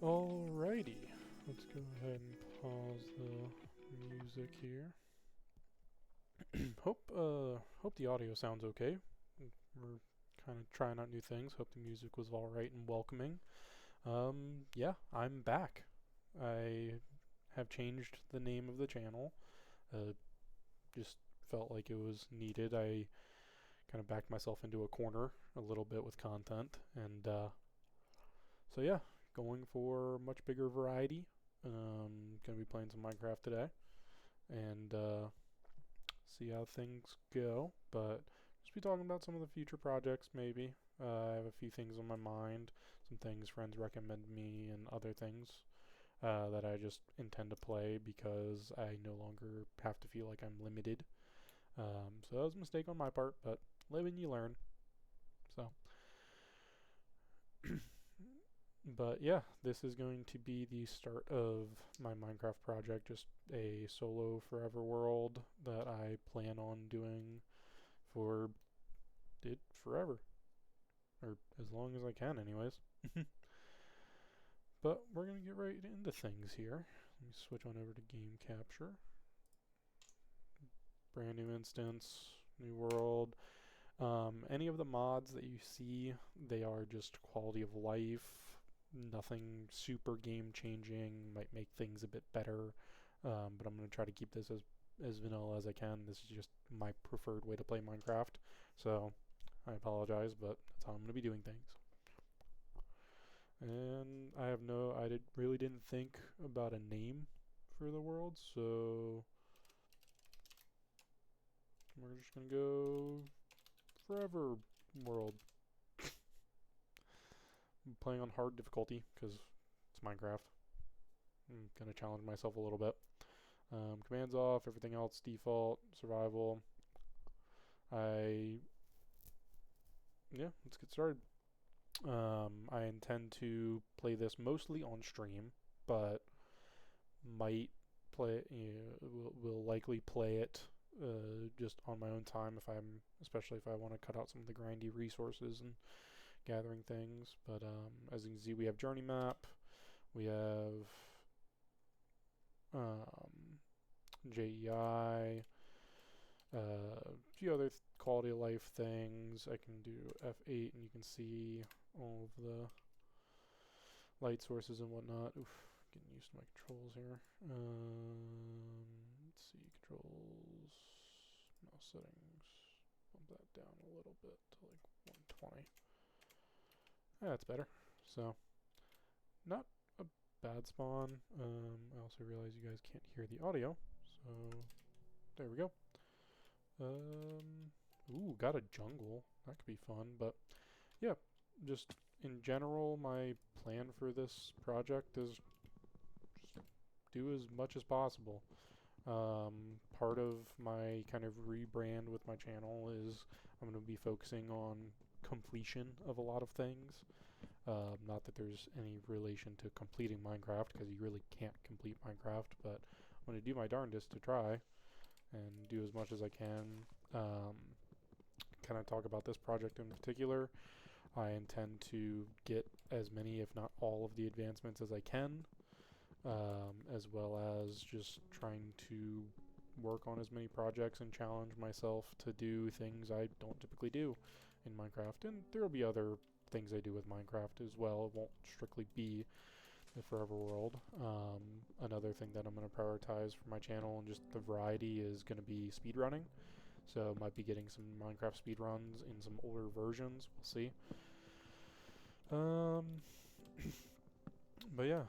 Alrighty, let's go ahead and pause the music here. Hope the audio sounds okay. We're kind of trying out new things. Hope the music was all right and welcoming. Yeah, I'm back. I have changed the name of the channel. Just felt like it was needed. I kind of backed myself into a corner a little bit with content, and so yeah, going for much bigger variety. Gonna be playing some Minecraft today, and see how things go. But just be talking about some of the future projects, maybe. I have a few things on my mind, some things friends recommend me, and other things that I just intend to play because I no longer have to feel like I'm limited. So that was a mistake on my part, but live and you learn. So. But yeah, this is going to be the start of my Minecraft project, just a solo forever world that I plan on doing for it forever, or as long as I can anyways. But we're going to get right into things here. Let me switch on over to game capture. Brand new instance, new world. Any of the mods that you see, they are just quality of life, nothing super game changing, might make things a bit better, but I'm going to try to keep this as vanilla as I can. This is just my preferred way to play Minecraft, so I apologize, but that's how I'm going to be doing things. And I really didn't think about a name for the world, so we're just going to go Forever World. I'm playing on hard difficulty because it's Minecraft. I'm gonna challenge myself a little bit. Commands off, everything else default, survival. Let's get started. I intend to play this mostly on stream, but might play. Will likely play it just on my own time especially if I want to cut out some of the grindy resources and gathering things. But as you can see, we have journey map, we have JEI, a few other quality of life things. I can do F8 and you can see all of the light sources and whatnot. Oof, getting used to my controls here. Let's see, controls, mouse settings, bump that down a little bit to like 120. Yeah, that's better. So, not a bad spawn. I also realize you guys can't hear the audio, so there we go. Ooh, got a jungle. That could be fun, but yeah, just in general, my plan for this project is just do as much as possible. Part of my kind of rebrand with my channel is I'm going to be focusing on completion of a lot of things. Not that there's any relation to completing Minecraft, because you really can't complete Minecraft, but I'm going to do my darndest to try and do as much as I can. Kind of talk about this project in particular. I intend to get as many, if not all, of the advancements as I can, as well as just trying to work on as many projects and challenge myself to do things I don't typically do in Minecraft. And there will be other things I do with Minecraft as well. It won't strictly be the Forever World. Another thing that I'm going to prioritize for my channel and just the variety is going to be speedrunning. So might be getting some Minecraft speedruns in some older versions. We'll see. But yeah,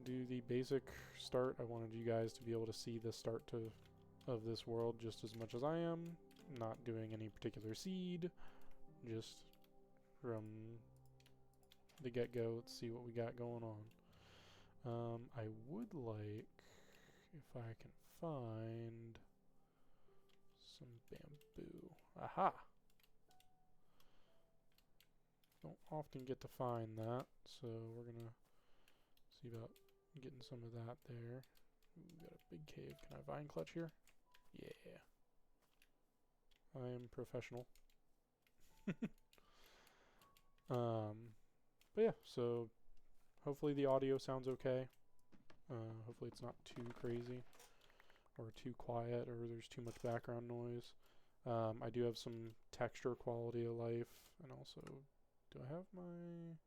do the basic start. I wanted you guys to be able to see the start of this world just as much as I am. Not doing any particular seed, just from the get-go. Let's see what we got going on. I would like, if I can find some bamboo. Aha! Don't often get to find that, so we're gonna see about getting some of that there. Ooh, we got a big cave. Can I vine clutch here? Yeah. I am professional. But yeah, so Hopefully the audio sounds okay. Hopefully it's not too crazy or too quiet or there's too much background noise. I do have some texture quality of life, and also, do I have my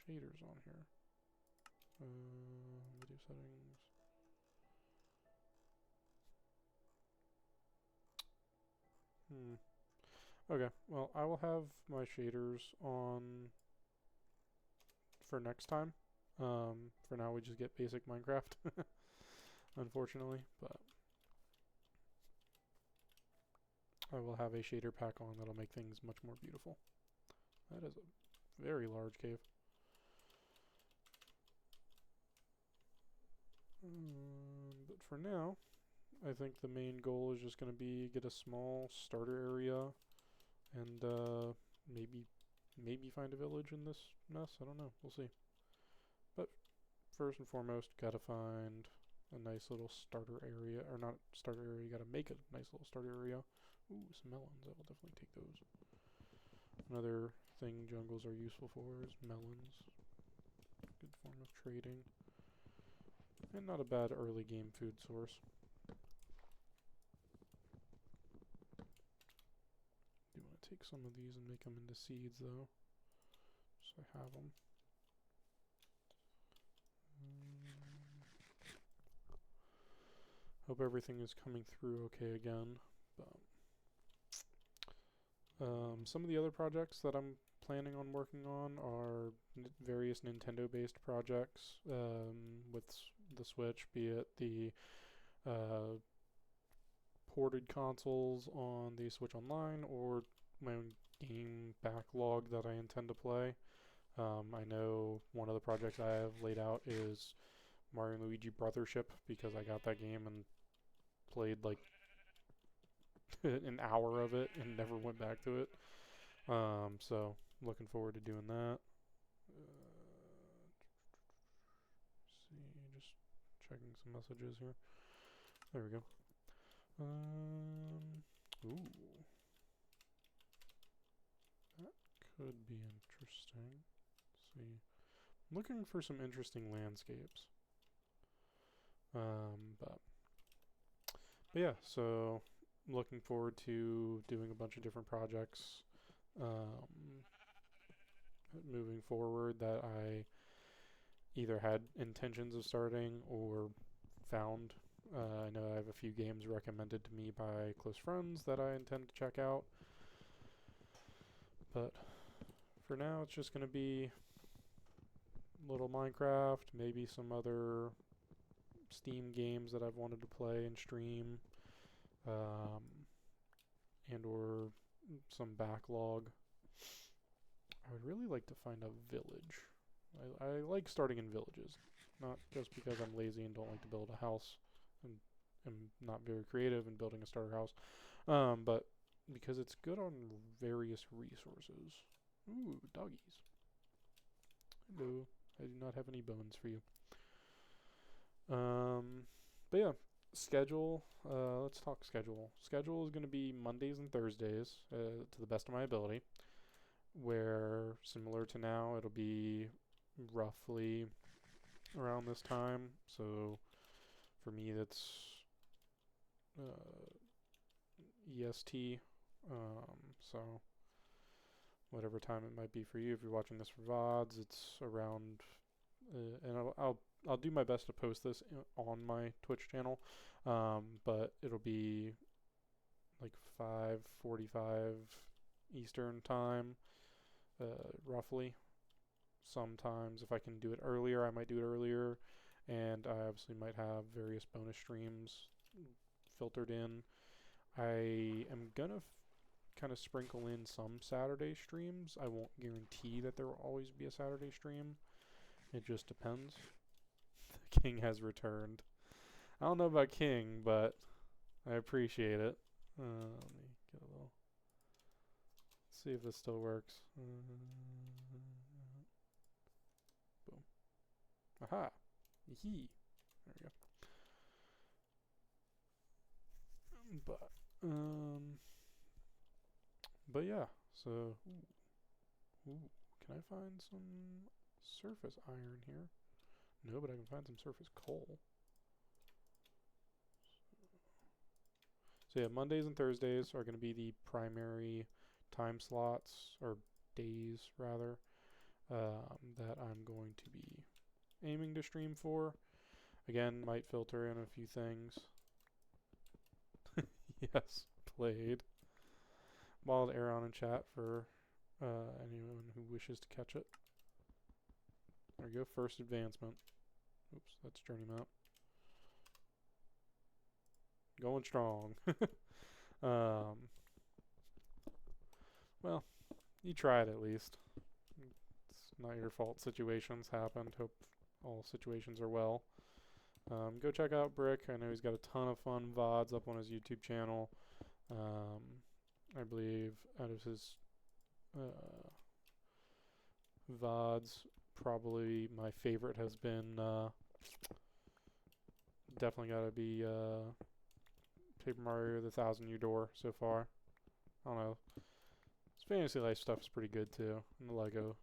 shaders on here? Video settings. Okay, well, I will have my shaders on for next time. For now, we just get basic Minecraft, unfortunately, but I will have a shader pack on that'll make things much more beautiful. That is a very large cave. But for now, I think the main goal is just going to be get a small starter area and maybe find a village in this mess. I don't know. We'll see. But first and foremost, gotta find a nice little starter area, or not starter area, you gotta make a nice little starter area. Ooh, some melons. I will definitely take those. Another thing jungles are useful for is melons. Good form of trading. And not a bad early game food source. Do want to take some of these and make them into seeds though, so I have them. Hope everything is coming through okay again. But some of the other projects that I'm planning on working on are various Nintendo-based projects with the Switch, be it the ported consoles on the Switch Online or my own game backlog that I intend to play. I know one of the projects I have laid out is Mario and Luigi Brothership, because I got that game and played like an hour of it and never went back to it. So looking forward to doing that. See, just checking some messages here. There we go. Ooh, that could be interesting. Let's see, I'm looking for some interesting landscapes. But yeah, so I'm looking forward to doing a bunch of different projects moving forward that I either had intentions of starting or found. I know I have a few games recommended to me by close friends that I intend to check out. But for now, it's just going to be little Minecraft, maybe some other Steam games that I've wanted to play and stream, and or some backlog. I would really like to find a village. I like starting in villages, not just because I'm lazy and don't like to build a house and am not very creative in building a starter house, but because it's good on various resources. Ooh, doggies. Hello. I do not have any bones for you. But yeah, schedule. Let's talk schedule. Schedule is going to be Mondays and Thursdays, to the best of my ability. Where, similar to now, it'll be roughly around this time. So for me, that's EST. So whatever time it might be for you. If you're watching this for VODs, it's around. And I'll do my best to post this on my Twitch channel, but it'll be like 5:45 Eastern time, roughly. Sometimes if I can do it earlier, I might do it earlier, and I obviously might have various bonus streams filtered in. I am gonna kind of sprinkle in some Saturday streams. I won't guarantee that there will always be a Saturday stream. It just depends. The king has returned. I don't know about king, but I appreciate it. Let me get a little. Let's see if this still works. Boom. Aha. Yee. There we go. But yeah. So, ooh, can I find some surface iron here. No, but I can find some surface coal. So yeah, Mondays and Thursdays are going to be the primary time slots, or days rather, that I'm going to be aiming to stream for. Again, might filter in a few things. Yes, played. Wild air on in chat for anyone who wishes to catch it. There we go, first advancement. Oops, that's journey map. Going strong. Well, you tried at least. It's not your fault situations happened. Hope all situations are well. Go check out Brick. I know he's got a ton of fun VODs up on his YouTube channel. I believe out of his VODs, probably my favorite has been definitely gotta be Paper Mario the Thousand Year Door so far. I don't know. His Fantasy Life stuff is pretty good too. And the Lego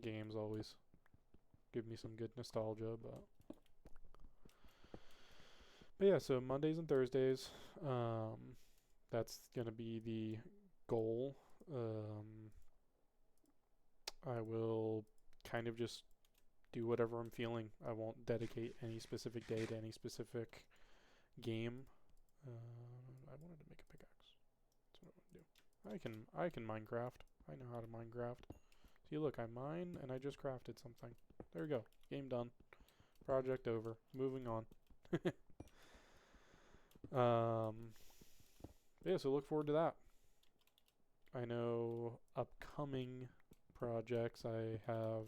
games always give me some good nostalgia, but yeah, so Mondays and Thursdays, that's gonna be the goal. I will kind of just do whatever I'm feeling. I won't dedicate any specific day to any specific game. I wanted to make a pickaxe. That's what I want to do. I can Minecraft. I know how to Minecraft. See, look, I mine and I just crafted something. There we go. Game done. Project over. Moving on. Yeah, so look forward to that. I know upcoming projects I have,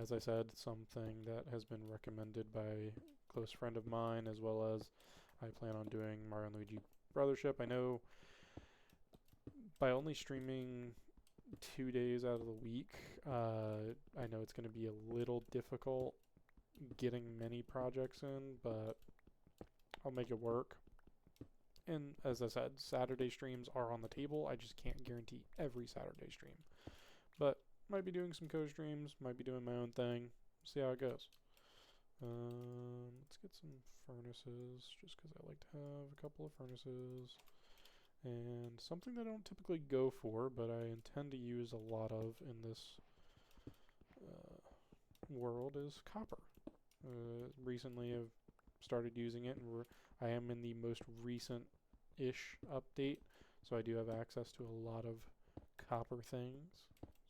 as I said, something that has been recommended by a close friend of mine, as well as I plan on doing Mario and Luigi Brothership. I know by only streaming 2 days out of the week, I know it's going to be a little difficult getting many projects in, but I'll make it work. And as I said, Saturday streams are on the table. I just can't guarantee every Saturday stream. But might be doing some co-streams, might be doing my own thing. See how it goes. Let's get some furnaces, just because I like to have a couple of furnaces. And something that I don't typically go for, but I intend to use a lot of in this world, is copper. Recently I've started using it, and I am in the most recent-ish update, so I do have access to a lot of copper things.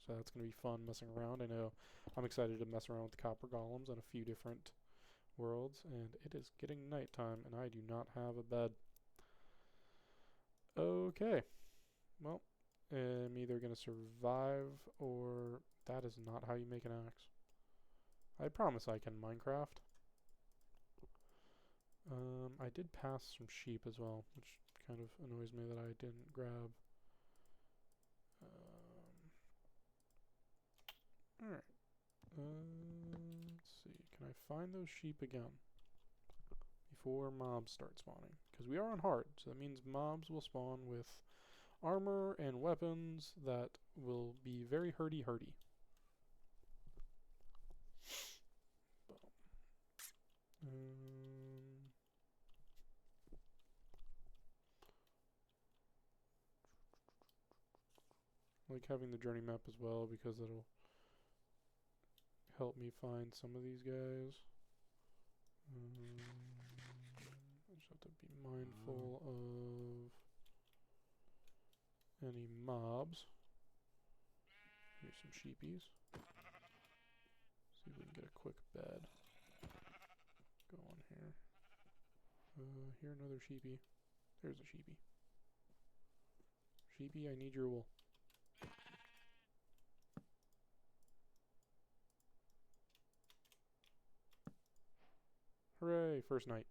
So that's going to be fun messing around. I know I'm excited to mess around with the copper golems in a few different worlds, and it is getting nighttime, and I do not have a bed. Okay. Well, I'm either going to survive, or that is not how you make an axe. I promise I can Minecraft. I did pass some sheep as well, which kind of annoys me that I didn't grab. Alright. Let's see. Can I find those sheep again before mobs start spawning? Because we are on hard, so that means mobs will spawn with armor and weapons that will be very hurdy-hurdy. I like having the journey map as well, because it'll help me find some of these guys. I just have to be mindful of any mobs. Here's some sheepies. See if we can get a quick bed. Go on here. Here another sheepy. There's a sheepy. Sheepy, I need your wool. Hooray, first night.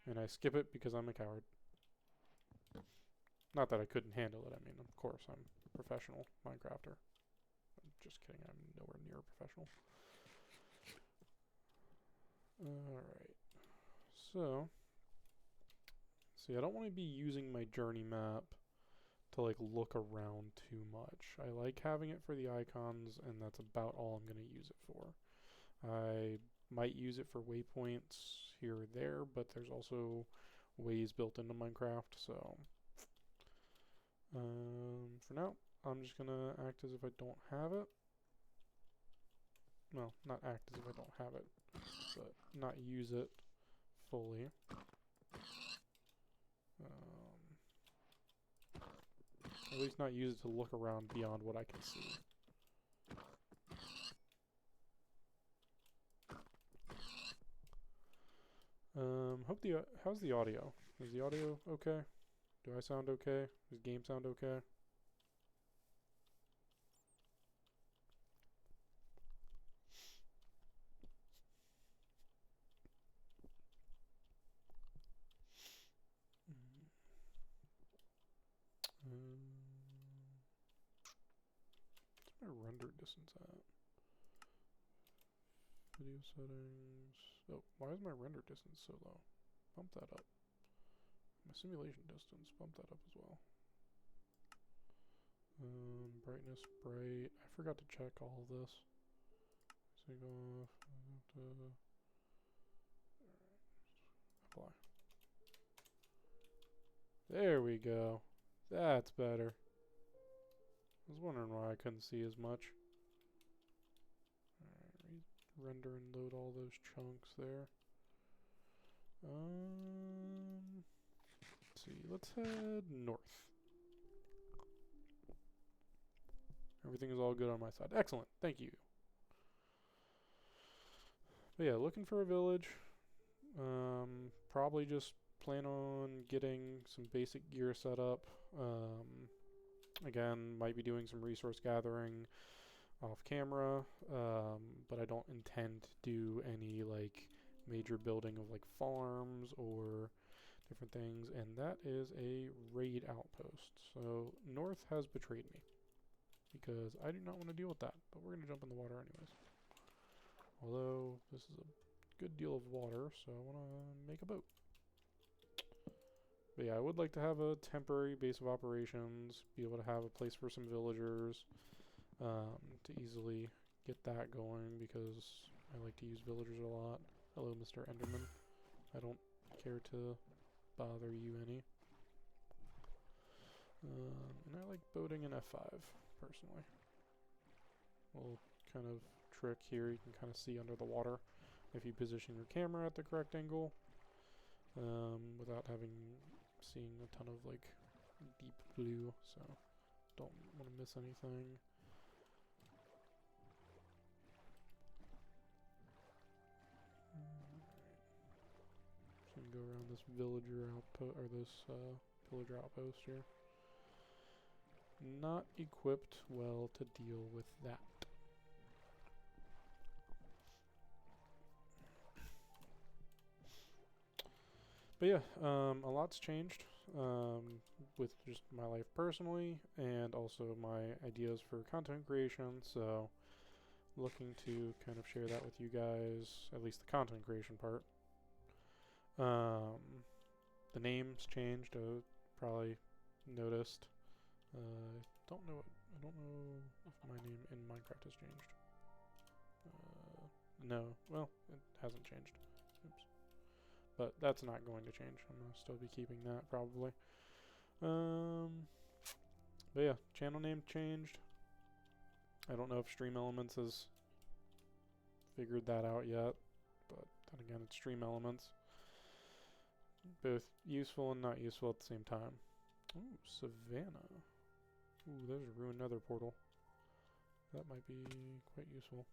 And I skip it because I'm a coward. Not that I couldn't handle it. I mean, of course, I'm a professional Minecrafter. I'm just kidding, I'm nowhere near professional. Alright. So, see, I don't want to be using my journey map to like look around too much. I like having it for the icons, and that's about all I'm going to use it for. I might use it for waypoints here or there, but there's also ways built into Minecraft, so for now I'm just gonna act as if I don't have it. Well, not act as if I don't have it, but not use it fully. At least not use it to look around beyond what I can see. How's the audio? Is the audio okay? Do I sound okay? Does the game sound okay? What's my render distance at? Video settings. Oh, why is my render distance so low? Bump that up. My simulation distance, bump that up as well. Brightness, bright. I forgot to check all of this. Sync off. Apply. There we go. That's better. I was wondering why I couldn't see as much. Alright, render and load all those chunks there. Let's see. Let's head north. Everything is all good on my side. Excellent. Thank you. But yeah, looking for a village. Probably just plan on getting some basic gear set up. Again, might be doing some resource gathering off camera, but I don't intend to do any like major building of like farms or different things. And that is a raid outpost. So North has betrayed me because I do not want to deal with that, but we're going to jump in the water anyways. Although this is a good deal of water, so I want to make a boat. But yeah, I would like to have a temporary base of operations, be able to have a place for some villagers, to easily get that going, because I like to use villagers a lot. Hello, Mr. Enderman. I don't care to bother you any. And I like boating in F5, personally. Little kind of trick here, you can kind of see under the water if you position your camera at the correct angle, without seeing a ton of like deep blue, so don't want to miss anything. Just gonna go around this villager outpost, or this pillager outpost here. Not equipped well to deal with that. But yeah, a lot's changed with just my life personally, and also my ideas for content creation, so looking to kind of share that with you guys, at least the content creation part. The name's changed, probably noticed. I don't know if my name in Minecraft has changed. No, well, it hasn't changed. Oops. But that's not going to change. I'm going to still be keeping that probably. But yeah, channel name changed. I don't know if Stream Elements has figured that out yet, but then again, it's Stream Elements. Both useful and not useful at the same time. Ooh, Savannah. Ooh, there's a ruined nether portal. That might be quite useful.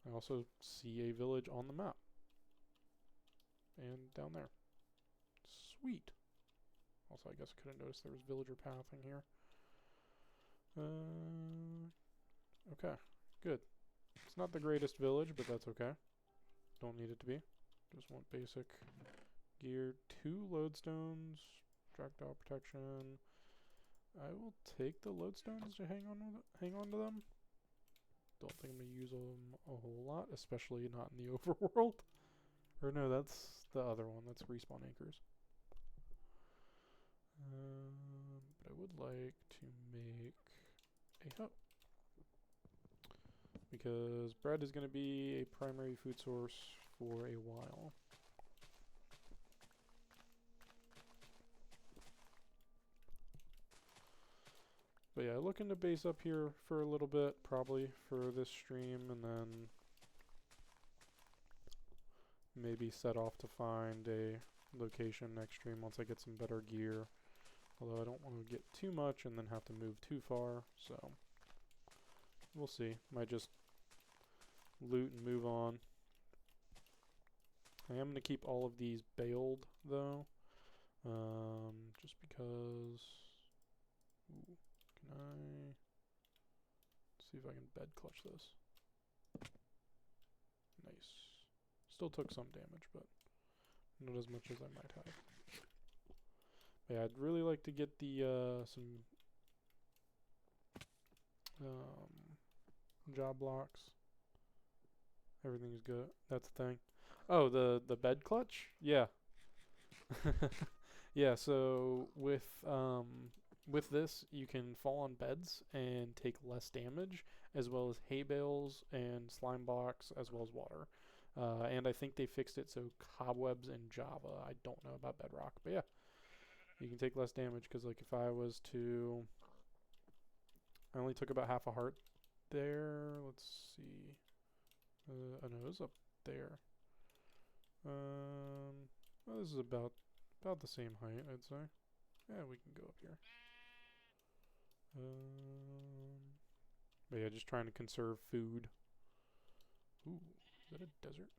I also see a village on the map. And down there. Sweet. Also, I guess I could have noticed there was villager pathing here. Okay, good. It's not the greatest village, but that's okay. Don't need it to be. Just want basic gear. 2 lodestones. Projectile protection. I will take the lodestones to hang on to them. don't think I'm going to use them a whole lot, especially not in the overworld. Or no, that's the other one. That's respawn anchors. But I would like to make a hut. Because bread is going to be a primary food source for a while. But yeah, looking to base up here for a little bit, probably for this stream, and then maybe set off to find a location next stream once I get some better gear. Although I don't want to get too much and then have to move too far, so we'll see. Might just loot and move on. I am going to keep all of these baled, though, just because... Ooh, can I... see if I can bed clutch this. Nice. Still took some damage, but not as much as I might have. But yeah, I'd really like to get the, some job blocks. Everything's good. That's the thing. Oh, the bed clutch? Yeah. Yeah, so with this, you can fall on beds and take less damage, as well as hay bales and slime blocks, as well as water. And I think they fixed it so cobwebs and Java. I don't know about Bedrock, but yeah, you can take less damage. Because like if I was to, I only took about half a heart there. Let's see. Oh no, it was up there. Well, this is about the same height, I'd say. Yeah, we can go up here. But yeah, just trying to conserve food. Ooh, is that a desert?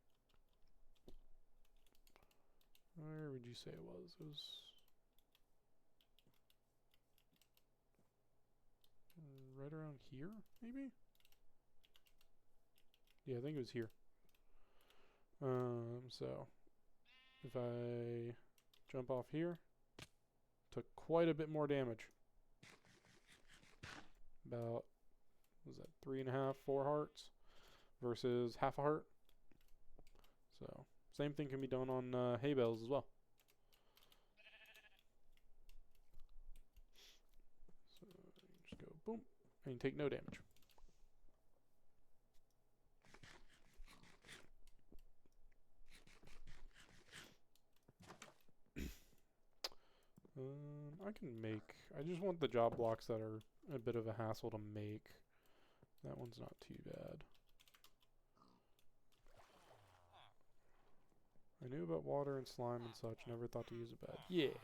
Where would you say it was? It was right around here, maybe? Yeah, I think it was here. So if I jump off here, took quite a bit more damage. About, what was that, 3.5, 4 hearts versus half a heart. So same thing can be done on hay bales as well. So you just go boom, and you take no damage. I can make, I just want the job blocks that are a bit of a hassle to make. That one's not too bad. I knew about water and slime and such, never thought to use a bed. Yeah!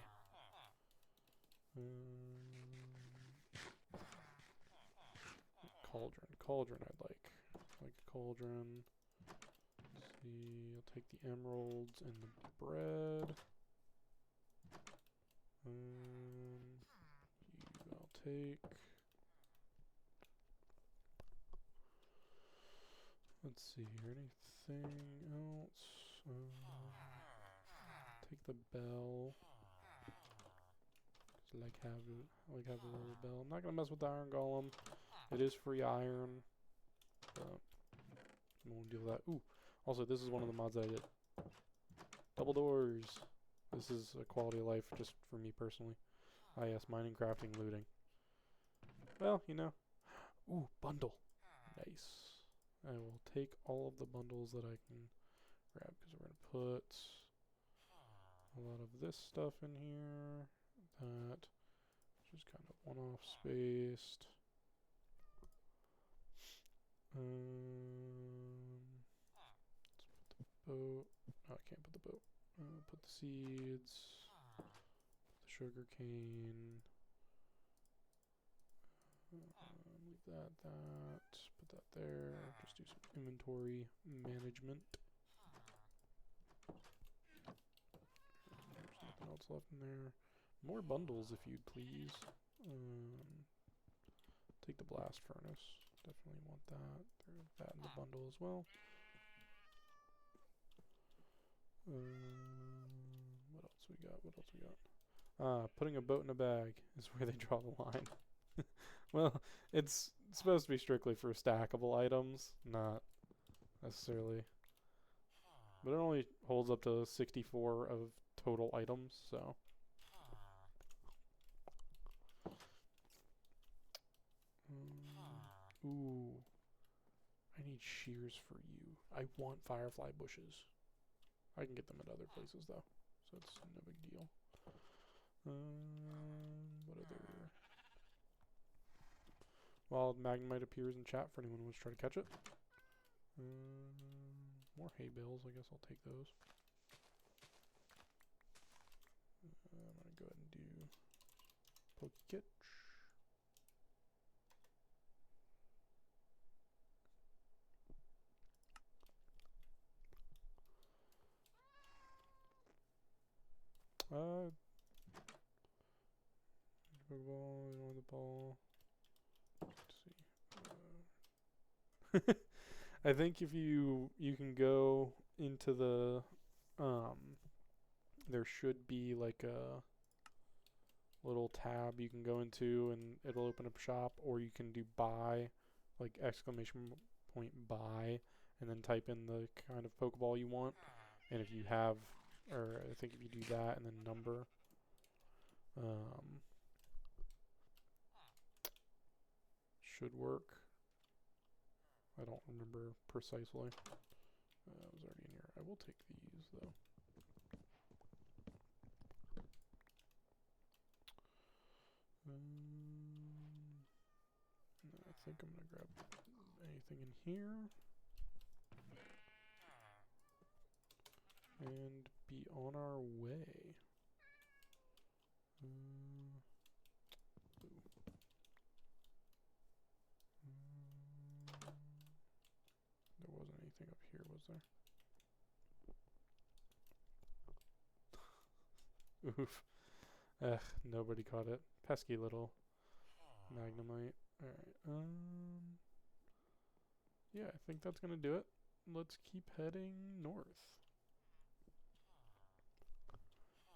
Cauldron I'd like. Like a cauldron. Let's see, I'll take the emeralds and the bread. I'll take. Let's see here, anything else? Take the bell. I like have a little bell. I'm not gonna mess with the iron golem. It is free iron. But I won't deal with that. Ooh. Also, this is one of the mods I did. Double doors. This is a quality of life just for me personally. Ah yes, mining, crafting, looting. Well, you know. Ooh, bundle. Nice. I will take all of the bundles that I can grab because we're going to put a lot of this stuff in here. That. Just kind of one-off spaced. Let's put the boat. Oh, I can't put the boat. Put the seeds. Put the sugar cane. Leave that. Put that there. Just do some inventory management. There's nothing else left in there. More bundles, if you'd please. Take the blast furnace. Definitely want that. Throw that in the bundle as well. What else we got? Putting a boat in a bag is where they draw the line. Well, it's supposed to be strictly for stackable items, not necessarily. But it only holds up to 64 of total items, so. Ooh. I need shears for you. I want firefly bushes. I can get them at other places, though, so it's no big deal. What other... Wild Magnemite appears in chat for anyone who wants to try to catch it. More hay bales, I guess I'll take those. I'm gonna go ahead and do Poketch. Pokeball, you want the ball. Let's see. I think if you can go into the there should be like a little tab you can go into and it'll open up shop, or you can do buy, like exclamation point buy, and then type in the kind of Pokeball you want. And if you have, or I think if you do that and then number, should work. I don't remember precisely. I was already in here. I will take these though. I think I'm gonna grab anything in here and be on our way. There wasn't anything up here, was there? Oof. Ugh, nobody caught it. Pesky little Magnemite. Alright, yeah, I think that's gonna do it. Let's keep heading north.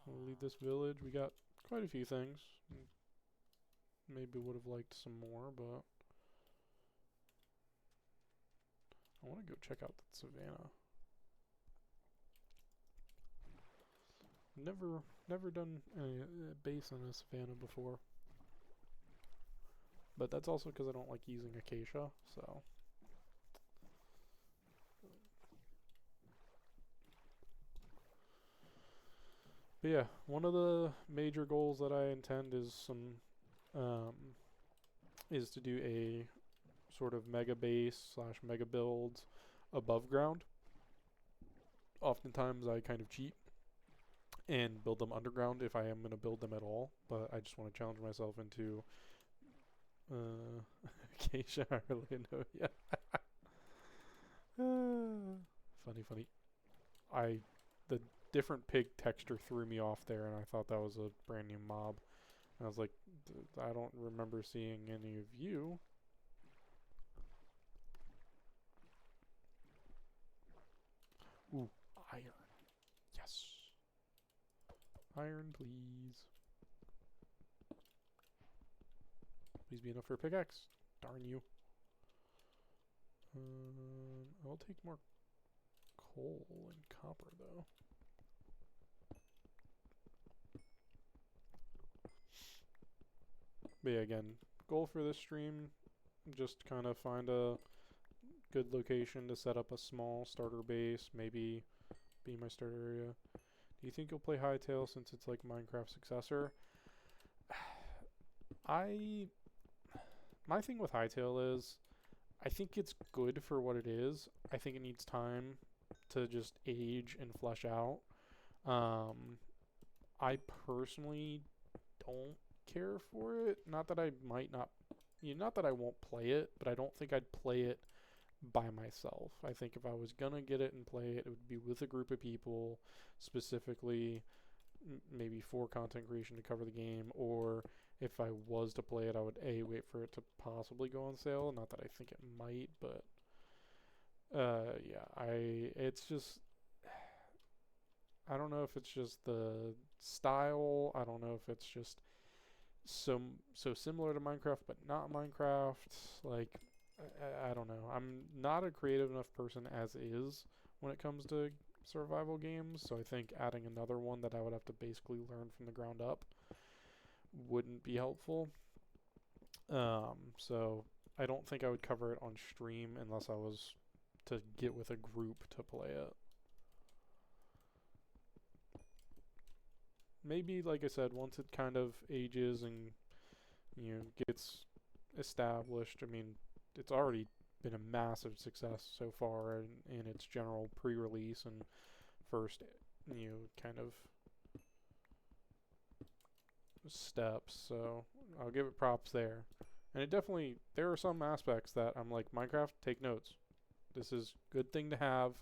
We'll leave this village. We got quite a few things. Maybe would have liked some more, but I want to go check out that savannah. Never done a base on a savannah before. But that's also because I don't like using acacia, so. But yeah, one of the major goals that I intend is to do a sort of mega base / mega builds above ground. Oftentimes I kind of cheat and build them underground if I am going to build them at all, but I just want to challenge myself into acacia. I really know. Yeah. Funny. The different pig texture threw me off there, and I thought that was a brand new mob. And I was like, I don't remember seeing any of you. Ooh, iron. Yes. Iron, please. Please be enough for a pickaxe. Darn you. I'll take more coal and copper, though. But yeah, again, goal for this stream, just kind of find a good location to set up a small starter base, maybe be my starter area. Do you think you'll play Hytale since it's like Minecraft's successor? My thing with Hytale is, I think it's good for what it is. I think it needs time to just age and flesh out. I personally don't care for it. Not that I might not, not that I won't play it, but I don't think I'd play it by myself. I think if I was gonna get it and play it, it would be with a group of people, specifically maybe for content creation to cover the game, or if I was to play it, I would wait for it to possibly go on sale. Not that I think it might, but yeah, it's just, I don't know if it's just the style. I don't know if it's just so similar to Minecraft, but not Minecraft. Like, I don't know. I'm not a creative enough person as is when it comes to survival games, so I think adding another one that I would have to basically learn from the ground up wouldn't be helpful. So I don't think I would cover it on stream unless I was to get with a group to play it. Maybe, like I said, once it kind of ages and gets established. I mean, it's already been a massive success so far in its general pre-release and first kind of steps. So I'll give it props there. And it definitely, there are some aspects that I'm like, Minecraft, take notes. This is good thing to have.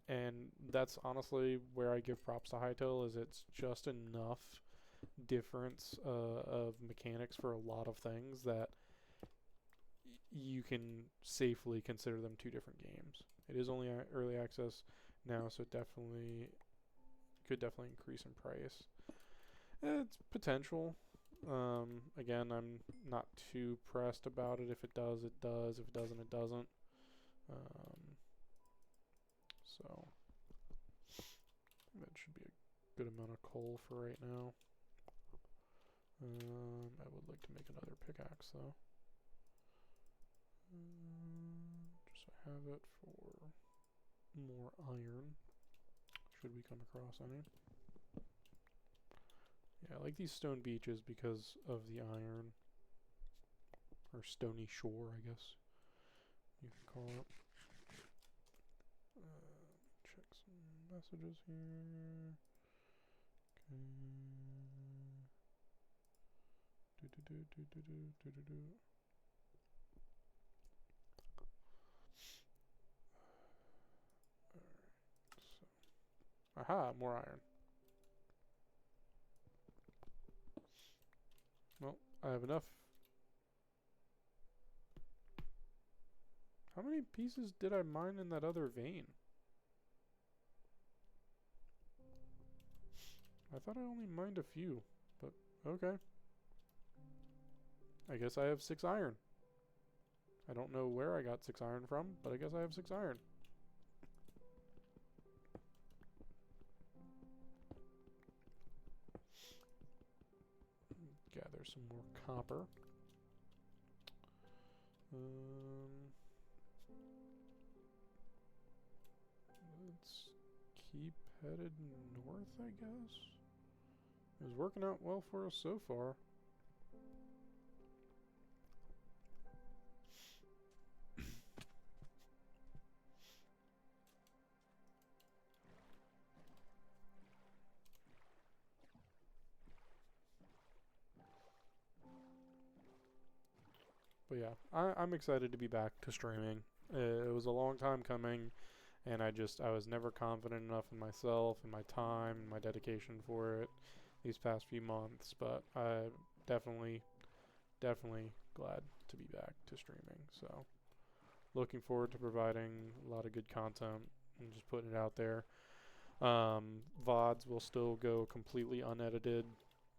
And that's honestly where I give props to Hytale, is it's just enough difference of mechanics for a lot of things that you can safely consider them two different games. It is only early access now, so it could definitely increase in price. It's potential. Again, I'm not too pressed about it. If it does, it does. If it doesn't, it doesn't. So that should be a good amount of coal for right now. I would like to make another pickaxe though. Just so I have it for more iron, should we come across any. Yeah, I like these stone beaches because of the iron. Or stony shore, I guess you could call it. Check some messages here. Okay. Alright, so. Aha, more iron. Well, I have enough. How many pieces did I mine in that other vein? I thought I only mined a few, but okay. I guess I have 6 iron. I don't know where I got 6 iron from, but I guess I have 6 iron. Gather some more copper. Let's keep headed north, I guess. It was working out well for us so far. But yeah, I'm excited to be back to streaming. It was a long time coming, and I was never confident enough in myself and my time and my dedication for it these past few months. But I definitely glad to be back to streaming. So looking forward to providing a lot of good content and just putting it out there. VODs will still go completely unedited,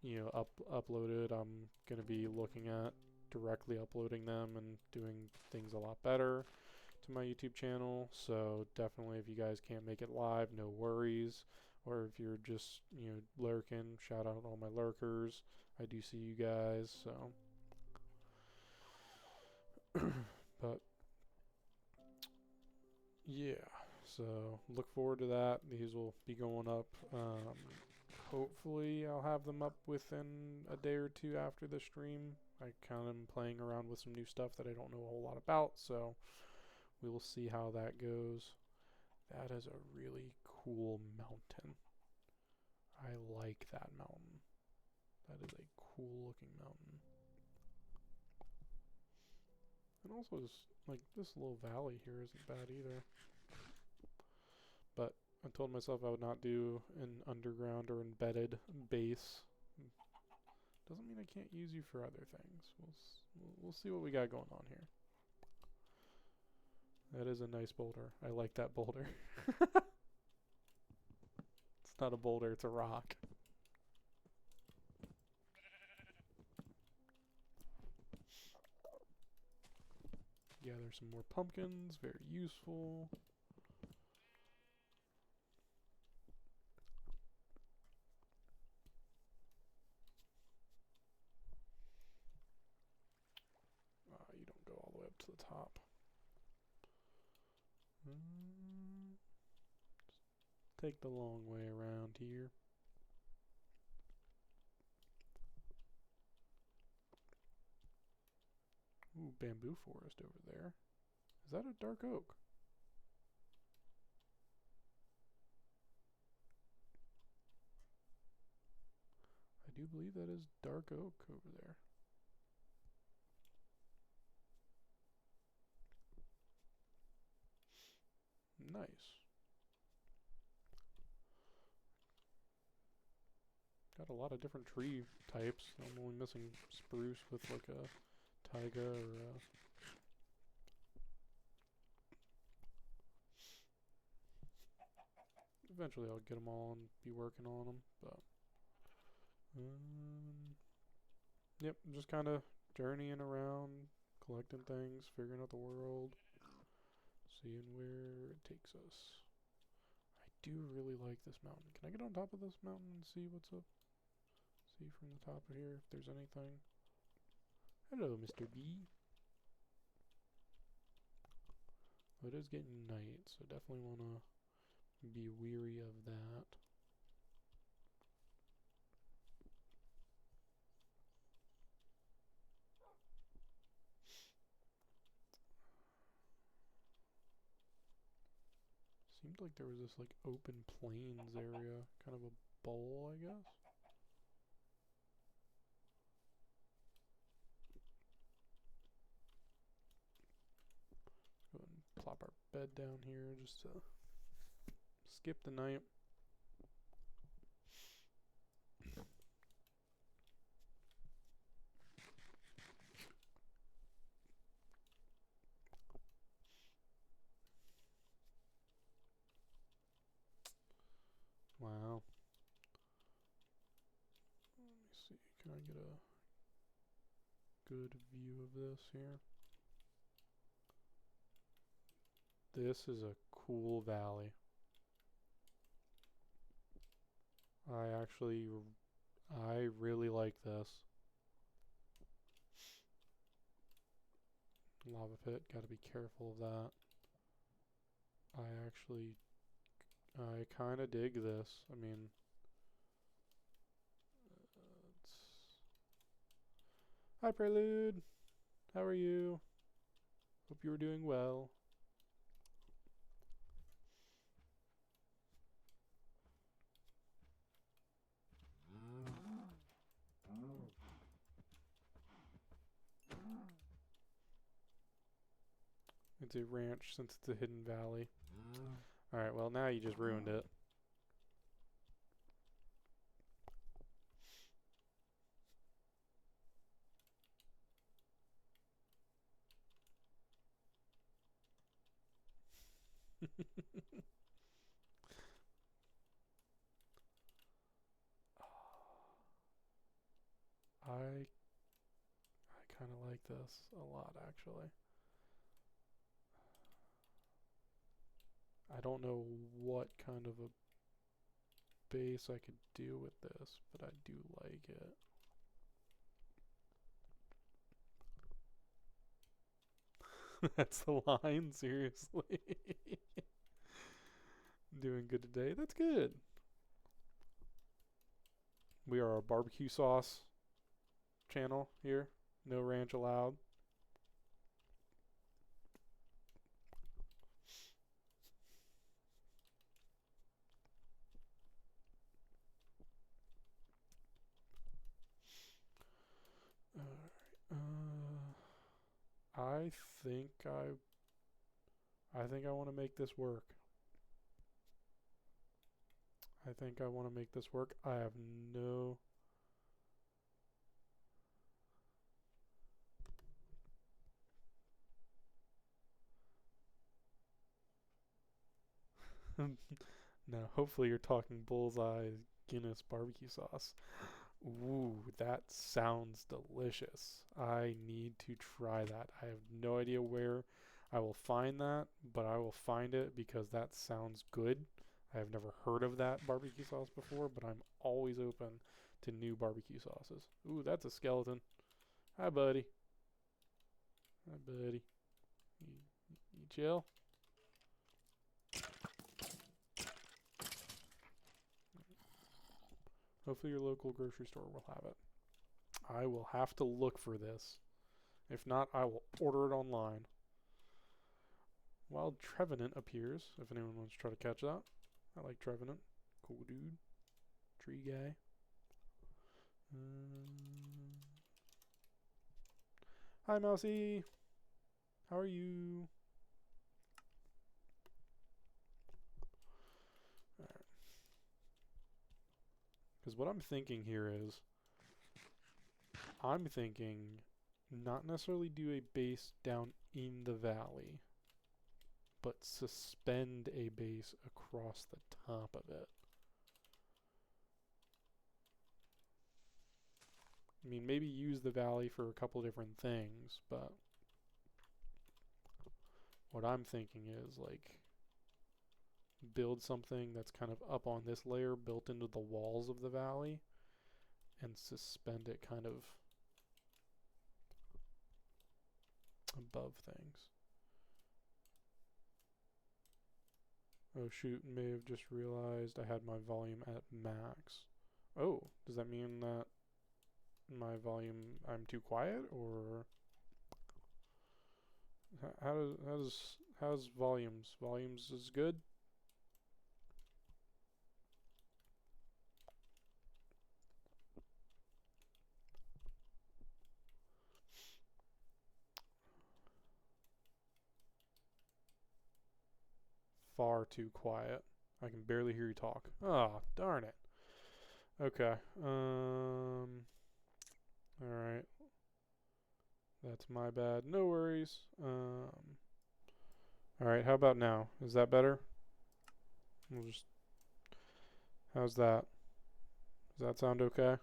uploaded. I'm going to be looking at directly uploading them and doing things a lot better to my YouTube channel. So definitely, if you guys can't make it live, no worries. Or if you're just, lurking, shout out all my lurkers. I do see you guys, so. But yeah, so look forward to that. These will be going up. Hopefully I'll have them up within a day or two after the stream. I kind of am playing around with some new stuff that I don't know a whole lot about, so we will see how that goes. That is a really cool mountain. I like that mountain. That is a cool looking mountain. And also just like this little valley here isn't bad either. But I told myself I would not do an underground or embedded base. Doesn't mean I can't use you for other things. We'll see what we got going on here. That is a nice boulder. I like that boulder. It's not a boulder, it's a rock. gather some more pumpkins. Very useful. You don't go all the way up to the top. Take the long way around here. Ooh, bamboo forest over there. Is that a dark oak? I do believe that is dark oak over there. Nice. Got a lot of different tree types. I'm only missing spruce with like a taiga or a eventually I'll get them all and be working on them, but yep, just kind of journeying around, collecting things, figuring out the world, seeing where it takes us. I do really like this mountain. Can I get on top of this mountain and see what's up? See from the top of here if there's anything. Hello, Mr. B. Oh, it is getting night, so definitely want to be weary of that. Seemed like there was this like open plains area, kind of a bowl, I guess. Let's go ahead and plop our bed down here just to skip the night. Wow. Let me see. Can I get a good view of this here? This is a cool valley. I really like this. Lava pit, gotta be careful of that. I kinda dig this. I mean, hi Prelude! How are you? Hope you were doing well. It's a ranch since it's a hidden valley. Alright, well now you just ruined it. I kind of like this a lot, actually. I don't know what kind of a base I could do with this, but I do like it. That's the line, seriously. Doing good today. That's good. We are a barbecue sauce channel here. No ranch allowed. I think I want to make this work. I think I want to make this work. I have no... No, hopefully you're talking Bullseye Guinness barbecue sauce. Ooh, that sounds delicious. I need to try that. I have no idea where I will find that, but I will find it because that sounds good. I have never heard of that barbecue sauce before, but I'm always open to new barbecue sauces. Ooh, that's a skeleton. Hi, buddy. Hi, buddy. You chill? Hopefully your local grocery store will have it. I will have to look for this. If not, I will order it online. Wild Trevenant appears, if anyone wants to try to catch that. I like Trevenant. Cool dude. Tree guy. Hi, Mousy. How are you? Alright. Because what I'm thinking here is, I'm thinking not necessarily do a base down in the valley, but suspend a base across the top of it. I mean, maybe use the valley for a couple different things, but what I'm thinking is, like, build something that's kind of up on this layer, built into the walls of the valley, and suspend it kind of above things. Oh shoot, may have just realized I had my volume at max. Oh, does that mean that my volume, I'm too quiet, or how's volumes? Volumes is good? Far too quiet. I can barely hear you talk. Oh, darn it. Okay. Alright. That's my bad. No worries. Alright, how about now? Is that better? We'll just... How's that? Does that sound okay?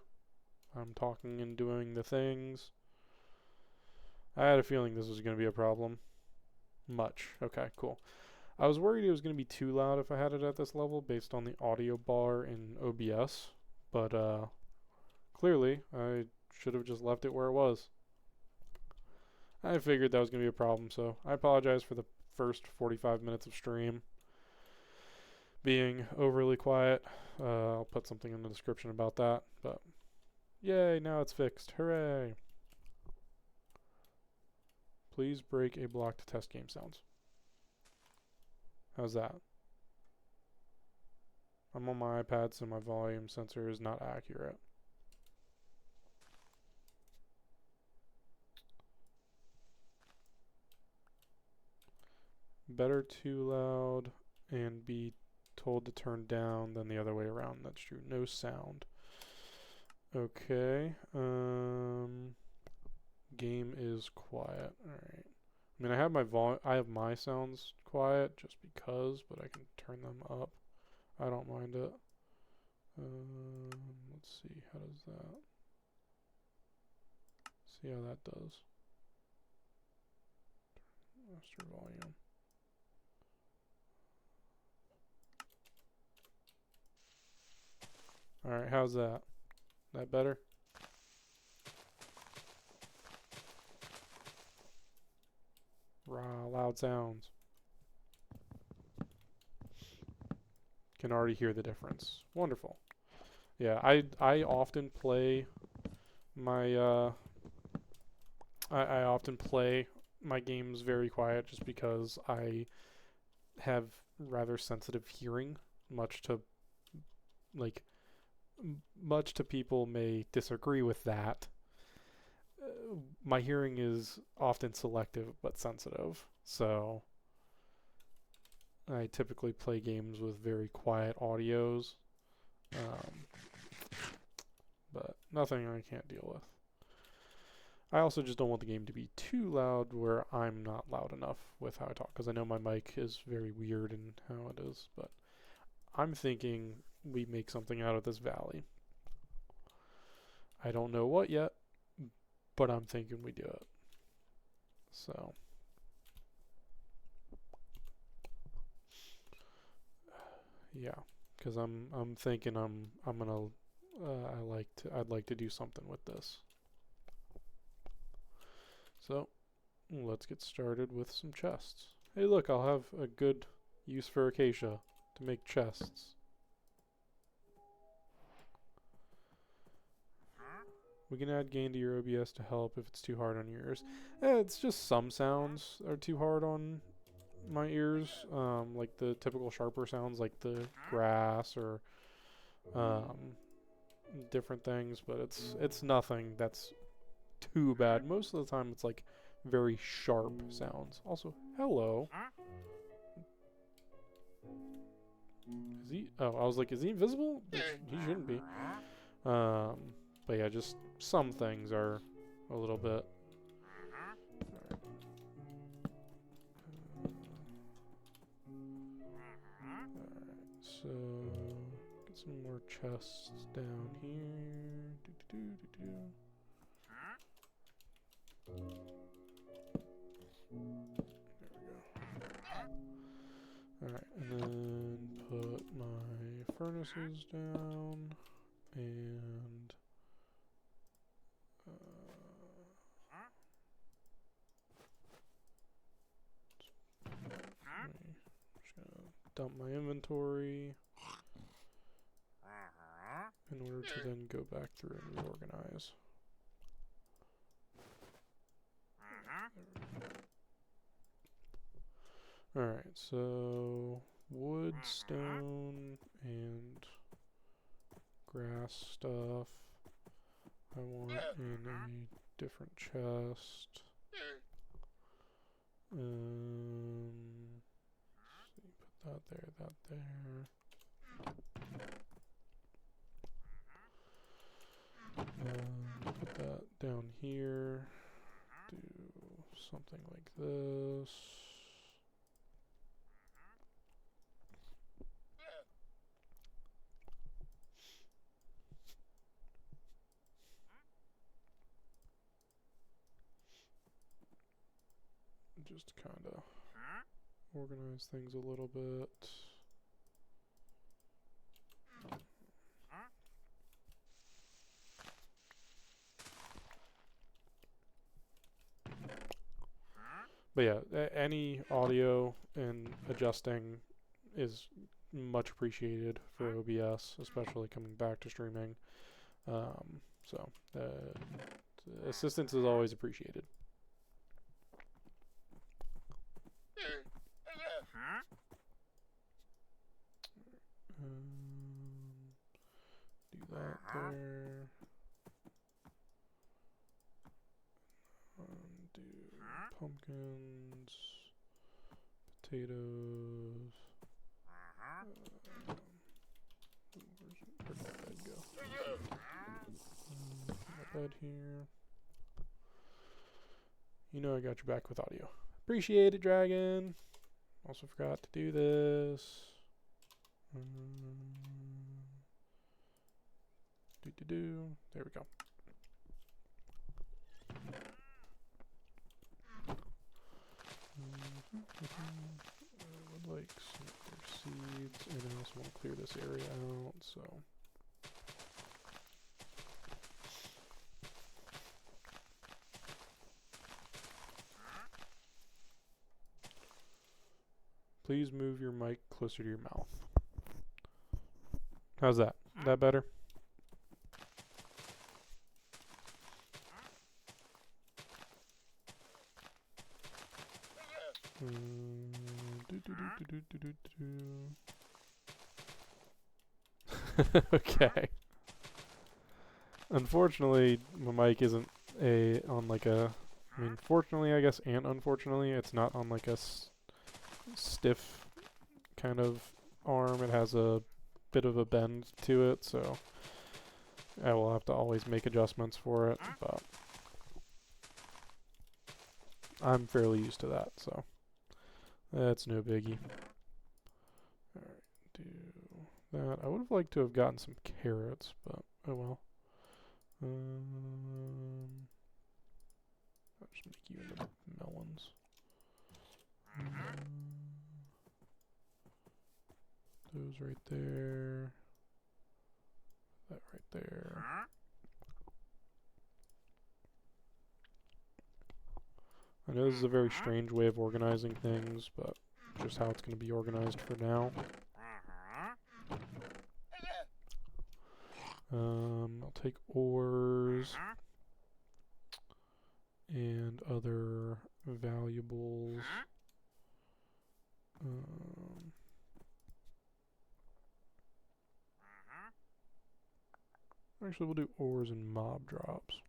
I'm talking and doing the things. I had a feeling this was going to be a problem. Much. Okay, cool. I was worried it was going to be too loud if I had it at this level based on the audio bar in OBS. But, clearly, I should have just left it where it was. I figured that was going to be a problem, so I apologize for the first 45 minutes of stream being overly quiet. I'll put something in the description about that, but yay, now it's fixed. Hooray! Please break a block to test game sounds. How's that? I'm on my iPad, so my volume sensor is not accurate. Better too loud and be told to turn down than the other way around. That's true. No sound. Okay. Game is quiet. Alright. I mean, I have my sounds quiet just because, but I can turn them up. I don't mind it. Let's see. How does that? See how that does. Master volume. Alright, how's that? That better? Raw, loud sounds. Can already hear the difference. Wonderful. Yeah, I often play my I often play my games very quiet just because I have rather sensitive hearing, much to people may disagree with that. My hearing is often selective but sensitive, so I typically play games with very quiet audios, but nothing I can't deal with. I also just don't want the game to be too loud where I'm not loud enough with how I talk, because I know my mic is very weird in how it is, but I'm thinking we make something out of this valley. I don't know what yet, but I'm thinking we do it. So yeah, because I'm thinking I'm gonna I'd like to do something with this. So let's get started with some chests. Hey, look, I'll have a good use for acacia to make chests. We can add gain to your OBS to help if it's too hard on your ears. It's just some sounds are too hard on my ears, like the typical sharper sounds like the grass or different things, but it's nothing that's too bad. Most of the time it's like very sharp sounds. Also, hello. Is he? Oh, I was like, is he invisible? He shouldn't be. But yeah, just some things are a little bit. Alright, so get some more chests down here. There we go. Alright, and then put my furnaces down and just gonna dump my inventory in order to then go back through and reorganize. Alright, so wood, stone, and grass stuff I want in a different chest. So you put that there, that there. Put that down here. Do something like this. Just kind of organize things a little bit. But yeah, any audio and adjusting is much appreciated for OBS, especially coming back to streaming. So assistance is always appreciated. Do that there. Do pumpkins, potatoes. Where'd my bed go? Put my bed here. You know I got your back with audio. Appreciate it, Dragon. Also forgot to do this. There we go. I would like some more seeds, and I also want to clear this area out, so. Please move your mic closer to your mouth. How's that? Is that better? Okay. Unfortunately, my mic isn't on like a. I mean, fortunately, I guess, and unfortunately, it's not on like a stiff kind of arm. It has a bit of a bend to it, so I will have to always make adjustments for it, but I'm fairly used to that, so that's no biggie. Alright, do that. I would have liked to have gotten some carrots, but oh well. I'll just make you into melons. Those right there. That right there. I know this is a very strange way of organizing things, but just how it's going to be organized for now. I'll take ores and other valuables. Actually, we'll do ores and mob drops.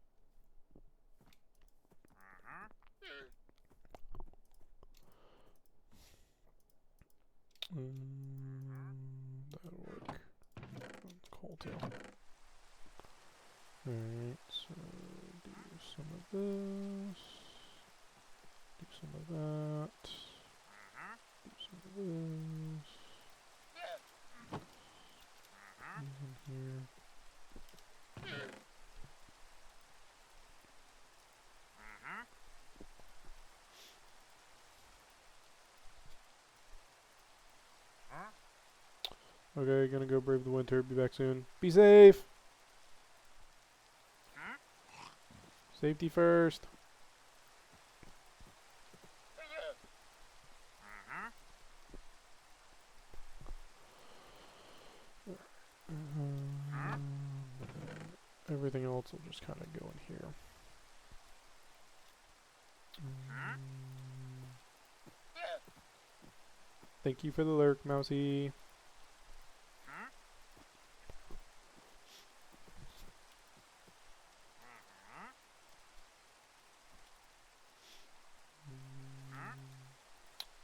That'll work. Coal tail. Alright, so do some of this. Do some of that. Do some of this. These in here. Okay, gonna go brave the winter. Be back soon. Be safe! Safety first. Everything else will just kind of go in here. Thank you for the lurk, Mousy.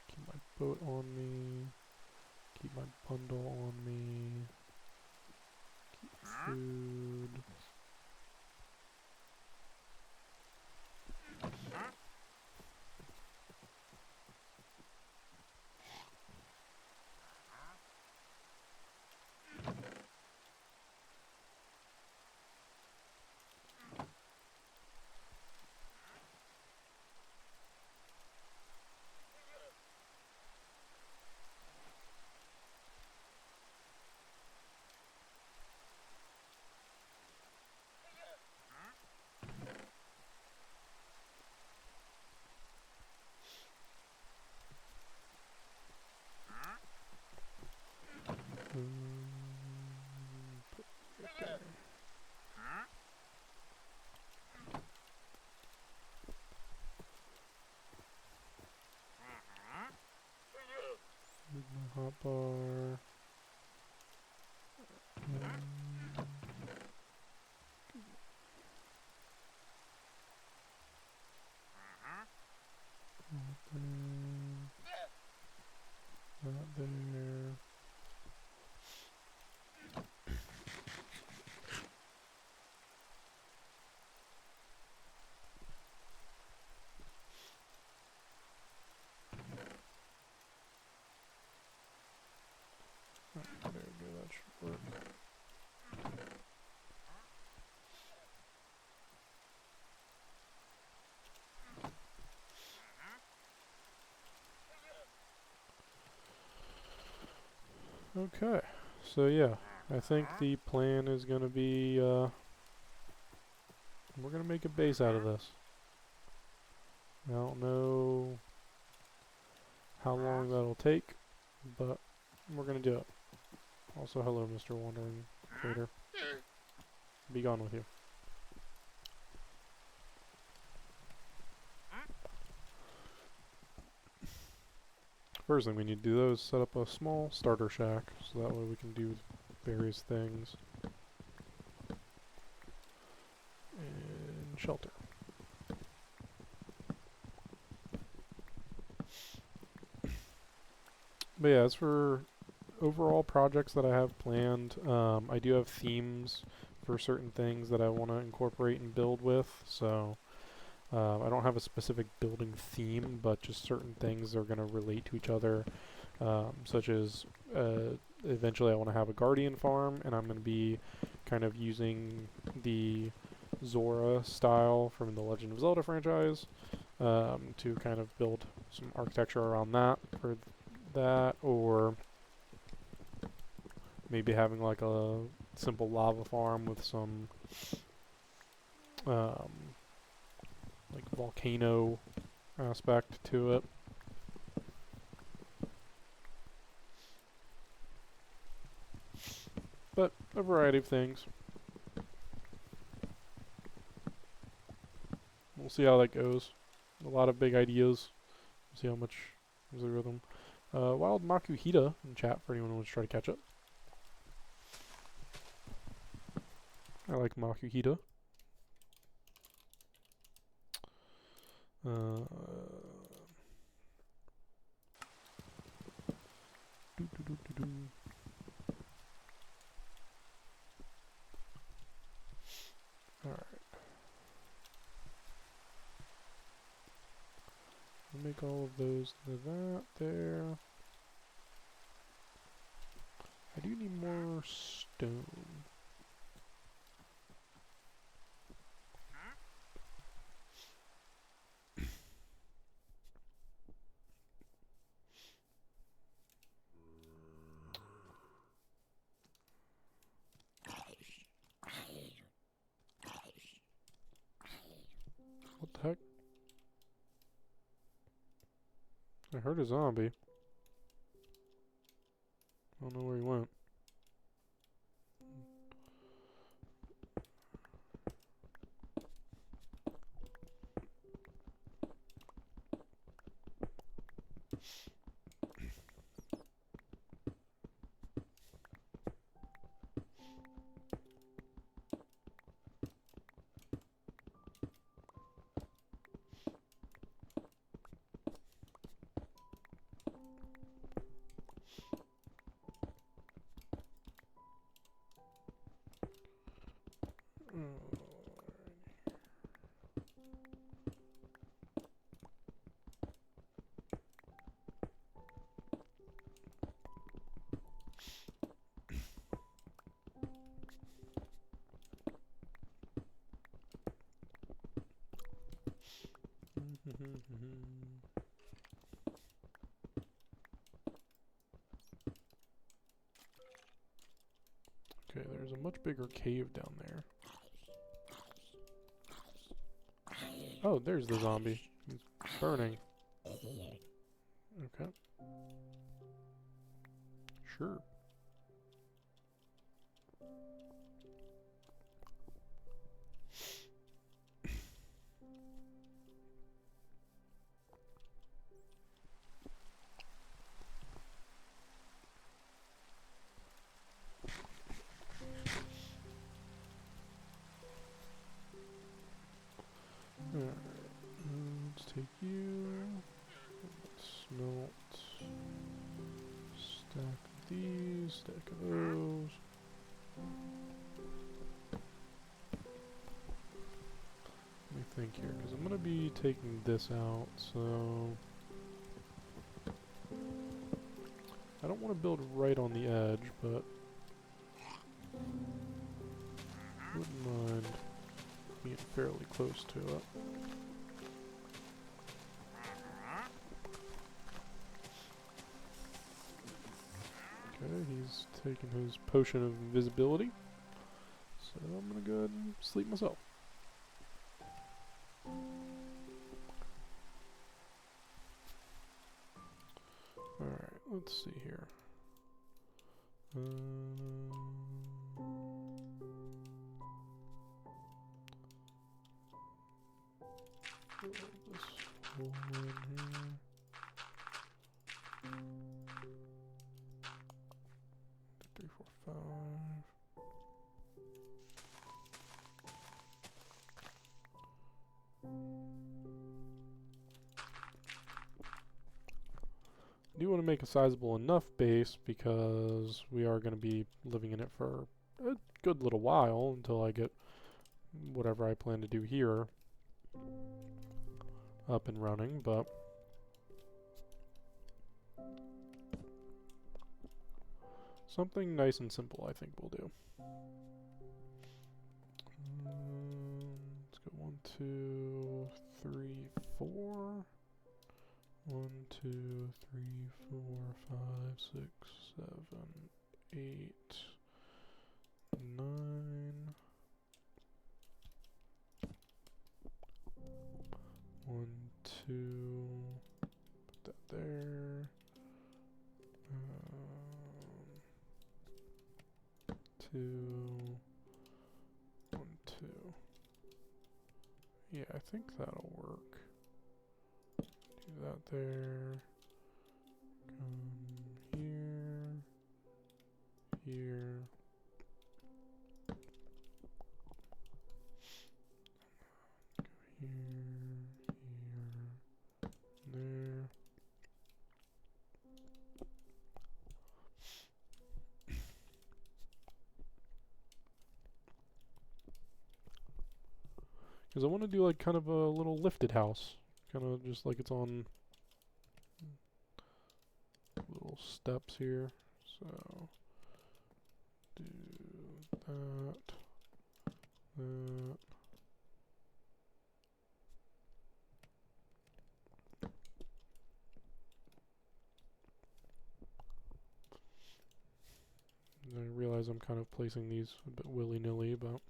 Keep my boat on me. Keep my bundle on me. Keep food. Put right there. Food my hot bar. Not there. There we go, that should work. Okay, so yeah, I think the plan is going to be, we're going to make a base out of this. I don't know how long that'll take, but we're going to do it. Also, hello, Mr. Wandering Trader. Be gone with you. First thing we need to do, though, is set up a small starter shack, so that way we can do various things. And shelter. But yeah, as for overall projects that I have planned, I do have themes for certain things that I want to incorporate and build with, so I don't have a specific building theme, but just certain things are going to relate to each other, such as eventually I want to have a guardian farm, and I'm going to be kind of using the Zora style from the Legend of Zelda franchise, to kind of build some architecture around that for that, or maybe having like a simple lava farm with some like volcano aspect to it. But a variety of things. We'll see how that goes. A lot of big ideas. We'll see how much is the rhythm. Wild Makuhita in chat for anyone who wants to try to catch up. I like Makuhita. Alright. We'll make all of those into that there. I do need more stone. What the heck? I heard a zombie. I don't know where he went. Okay, there's a much bigger cave down there. Oh, there's the zombie. He's burning. Okay. Sure. Alright, let's take you. Smelt. Stack of these, stack of those. Let me think here, because I'm going to be taking this out, so... I don't want to build right on the edge, but... wouldn't mind being fairly close to it. Okay, he's taking his potion of invisibility. So I'm gonna go ahead and sleep myself. Alright, let's see here. Put this hole in here. Three, four, five. I do want to make a sizable enough base because we are going to be living in it for a good little while until I get whatever I plan to do here up and running, but something nice and simple I think will do. 2, 3, 4. 1, 2, 3, 4, 5, 6, 7, 8, 9. 1, 2. Put that there. 2. 1, 2. Yeah, I think that'll work. Do that there. Come here. Here. Here. Here. There. Because I want to do like kind of a little lifted house. Kind of just like it's on little steps here. So do that. That. I realize I'm kind of placing these a bit willy-nilly, but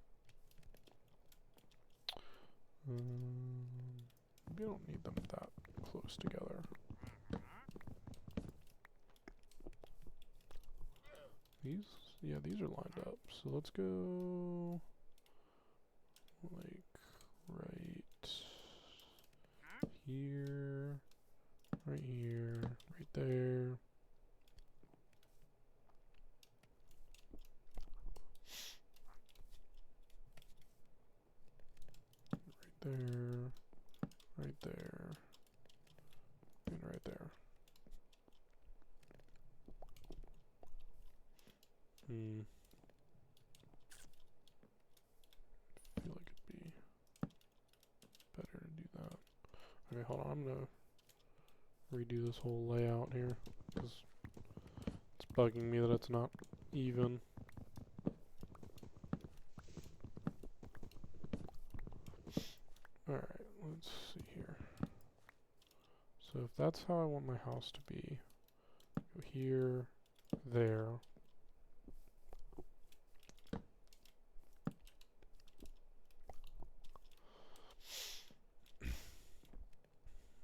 we don't need them that close together. These, yeah, these are lined up. So let's go like right here, right here, right there. There, right there, and right there. I feel like it'd be better to do that. Okay, hold on. I'm gonna redo this whole layout here because it's bugging me that it's not even. Alright, let's see here. So if that's how I want my house to be, go here, there.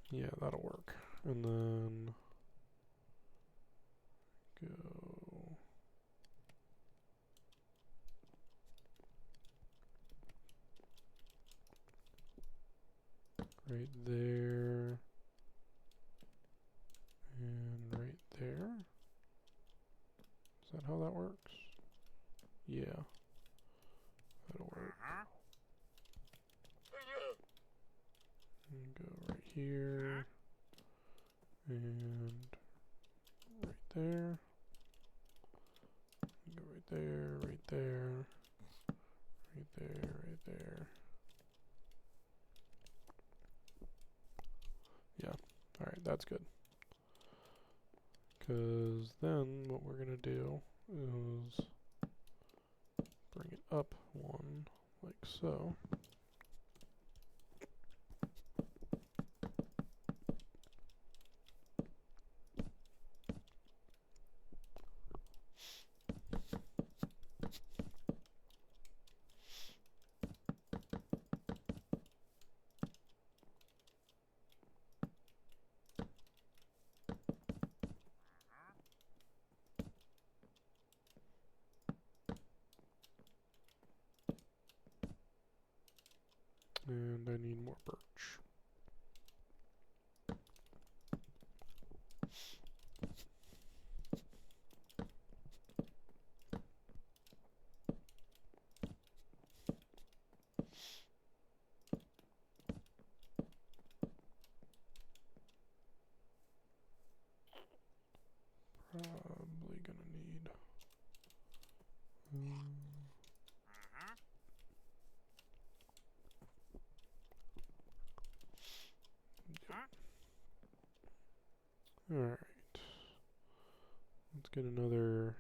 Yeah, that'll work. And then go right there and right there. Is that how that works? Yeah, that'll work. And go right here and right there. And go right there, right there, right there, right there. Yeah, alright, that's good. Because then what we're going to do is bring it up one, like so. And I need more birch. Probably gonna need Alright. Let's get another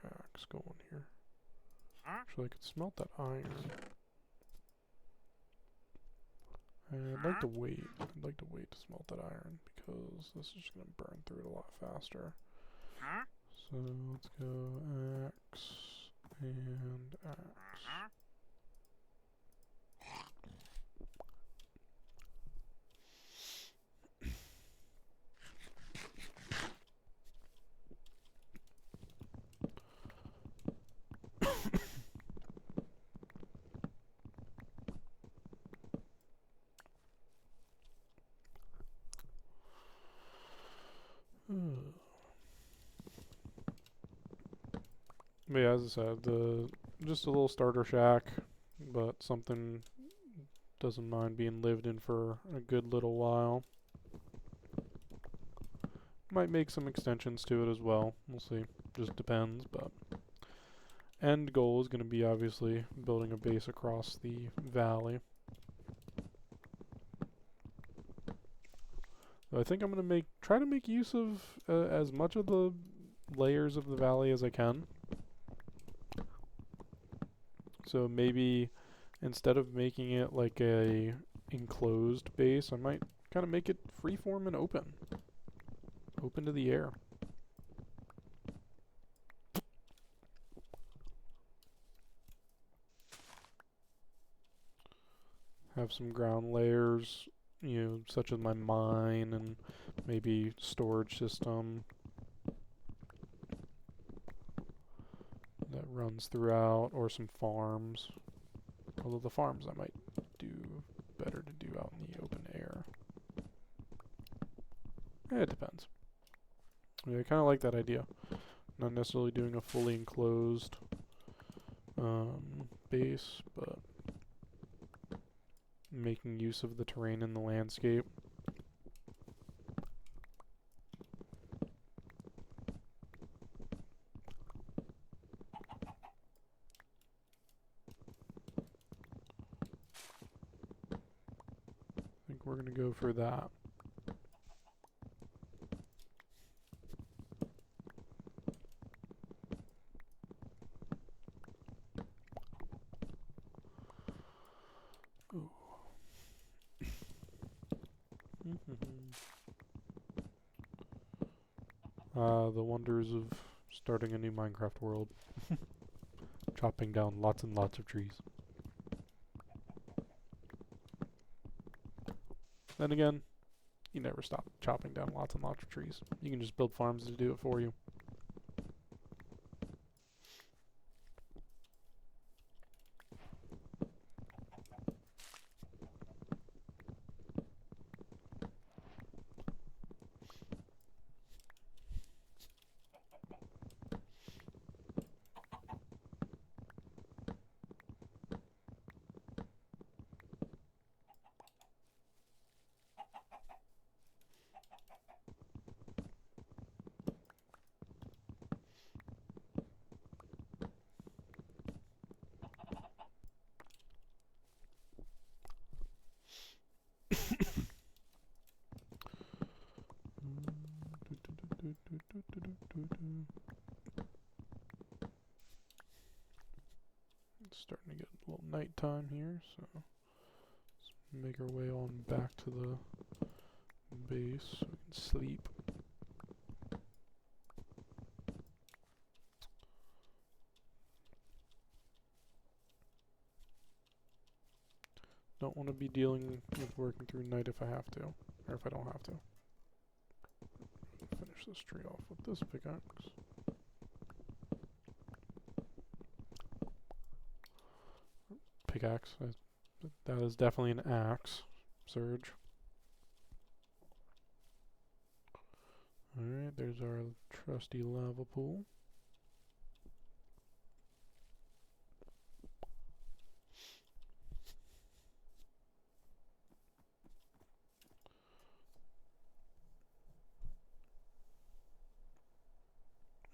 axe going here. Actually, I could smelt that iron. I'd like to wait. I'd like to wait to smelt that iron because this is just going to burn through it a lot faster. So let's go axe and axe. But yeah, as I said, just a little starter shack, but something doesn't mind being lived in for a good little while. Might make some extensions to it as well. We'll see. Just depends, but end goal is going to be obviously building a base across the valley. So I think I'm going to try to make use of as much of the layers of the valley as I can. So maybe instead of making it like a enclosed base, I might kind of make it freeform and open. Open to the air. Have some ground layers, you know, such as my mine and maybe storage system that runs throughout, or some farms. Although the farms I might do better to do out in the open air. It depends. Yeah, I kind of like that idea. Not necessarily doing a fully enclosed base, but making use of the terrain in the landscape. I think we're going to go for that. The wonders of starting a new Minecraft world. Chopping down lots and lots of trees. Then again, you never stop chopping down lots and lots of trees. You can just build farms to do it for you. It's starting to get a little nighttime here, so let's make our way on back to the base so we can sleep. Don't want to be dealing with working through night if I have to, or if I don't have to. Finish this tree off with this pickaxe. Pickaxe. That is definitely an axe, Surge. Alright, there's our trusty lava pool.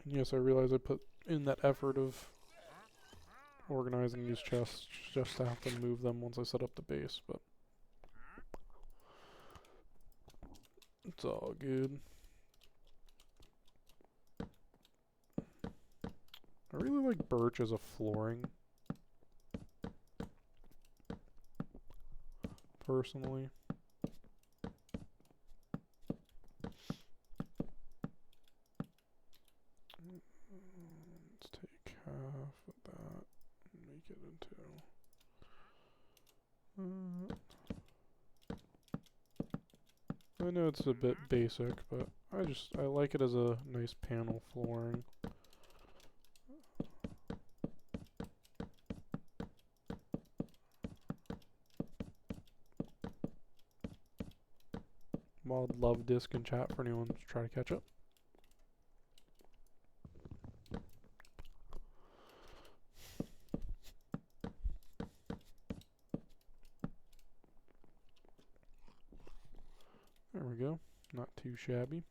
And yes, I realize I put in that effort of organizing these chests just to have to move them once I set up the base, but it's all good. I really like birch as a flooring personally. Let's take half of that and make it into... I know it's a bit basic, but I like it as a nice panel flooring. Mod love disc in chat for anyone to try to catch up. There we go. Not too shabby.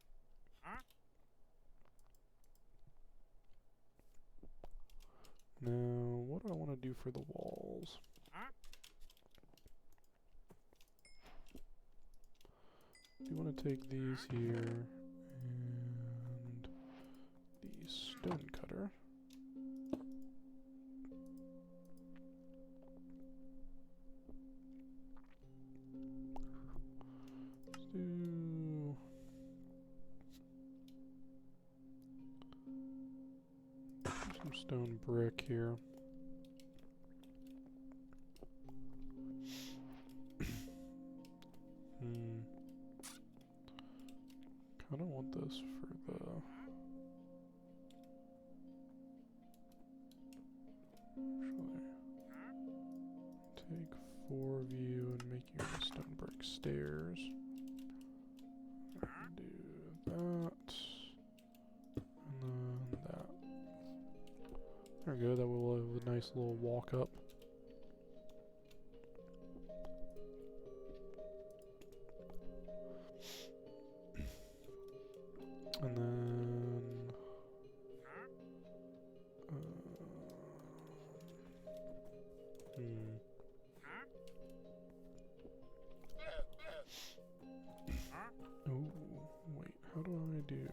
Now, what do I want to do for the walls? Do you want to take these here and the stone cutter? Let's do some stone brick here. I don't want this for the... Actually, take 4 of you and make you the stone brick stairs. Do that. And then that. There we go, that will have a nice little walk up. And then oh, wait, how do I do?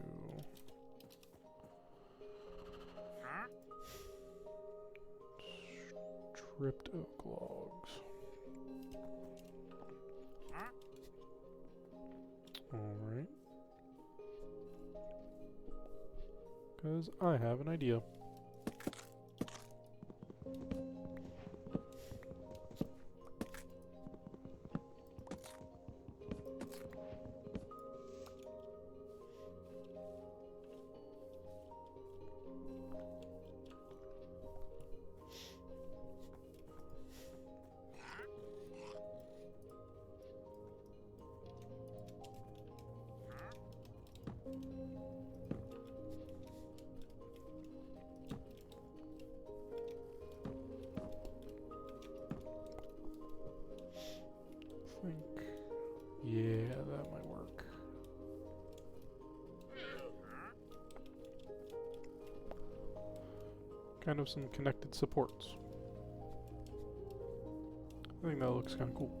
Stripped oak logs. Alright. Because I have an idea. Yeah, that might work. Kind of some connected supports. I think that looks kind of cool.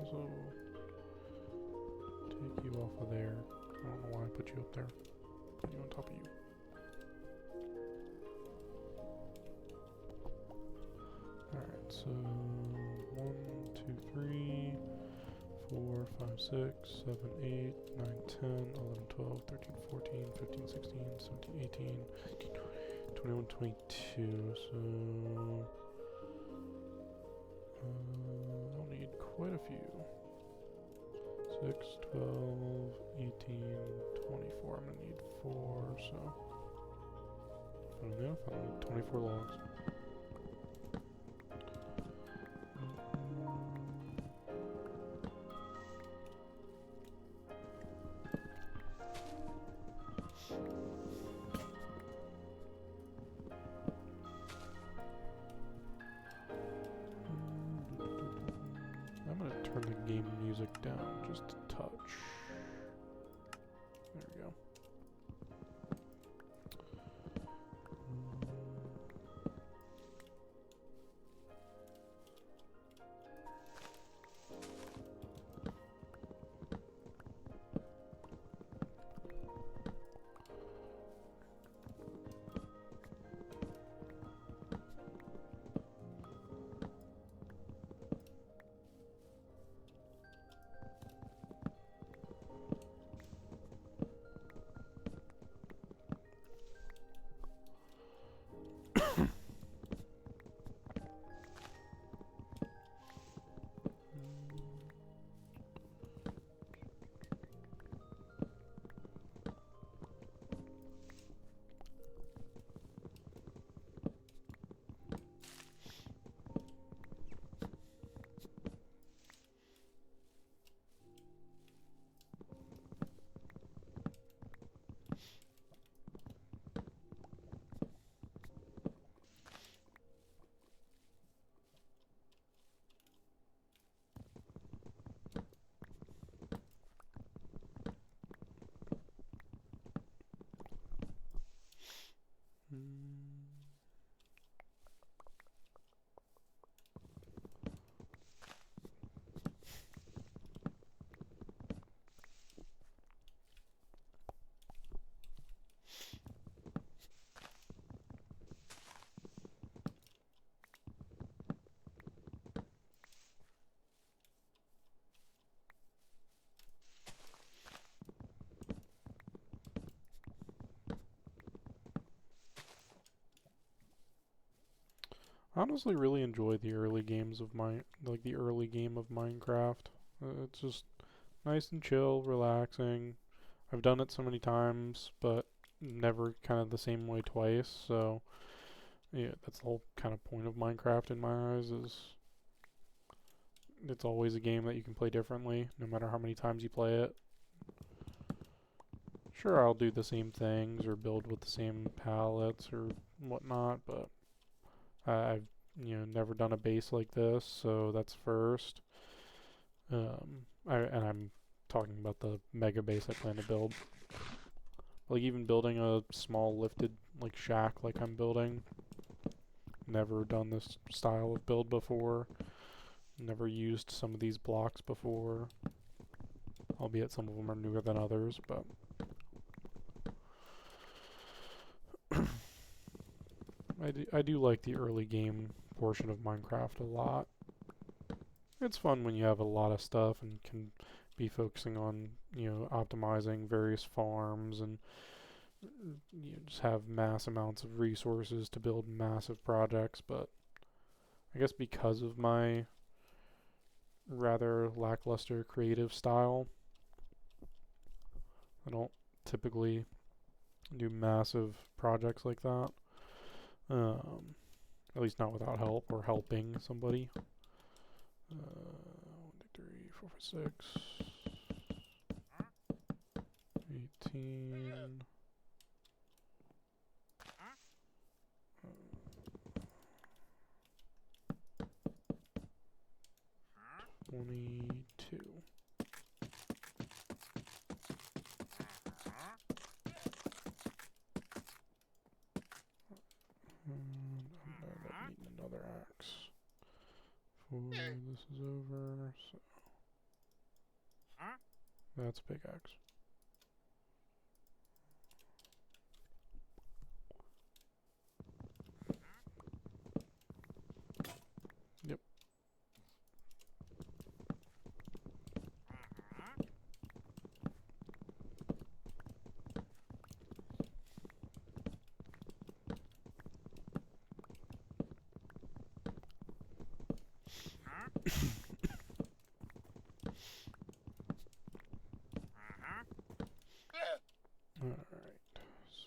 Also, take you off of there. I don't know why I put you up there. Put you on top of you. Alright, so 1, 2, 3, 4, 5, 6, 7, 8, 9, 10, 11, 12, 13, 14, 15, 16, 17, 18, 21, 22. So I'll need quite a few. 6, 12, 18, 24. I'm gonna need 4, so I don't know, I need 24 logs. I'm gonna turn the game music down just a touch. There we go. I honestly really enjoy the early games of the early game of Minecraft. It's just nice and chill, relaxing. I've done it so many times, but never kind of the same way twice. So yeah, that's the whole kind of point of Minecraft in my eyes is it's always a game that you can play differently, no matter how many times you play it. Sure, I'll do the same things or build with the same palettes or whatnot, but I've never done a base like this, so that's first. And I'm talking about the mega base I plan to build. Like even building a small lifted like shack like I'm building. Never done this style of build before. Never used some of these blocks before. Albeit some of them are newer than others, but I do like the early game portion of Minecraft a lot. It's fun when you have a lot of stuff and can be focusing on, optimizing various farms and just have mass amounts of resources to build massive projects. But I guess because of my rather lackluster creative style, I don't typically do massive projects like that. At least not without help or helping somebody. 1, 2, 3, 4, 5, 6, 18. 22. And I need another axe before this is over. So that's a big axe. Yep. Alright,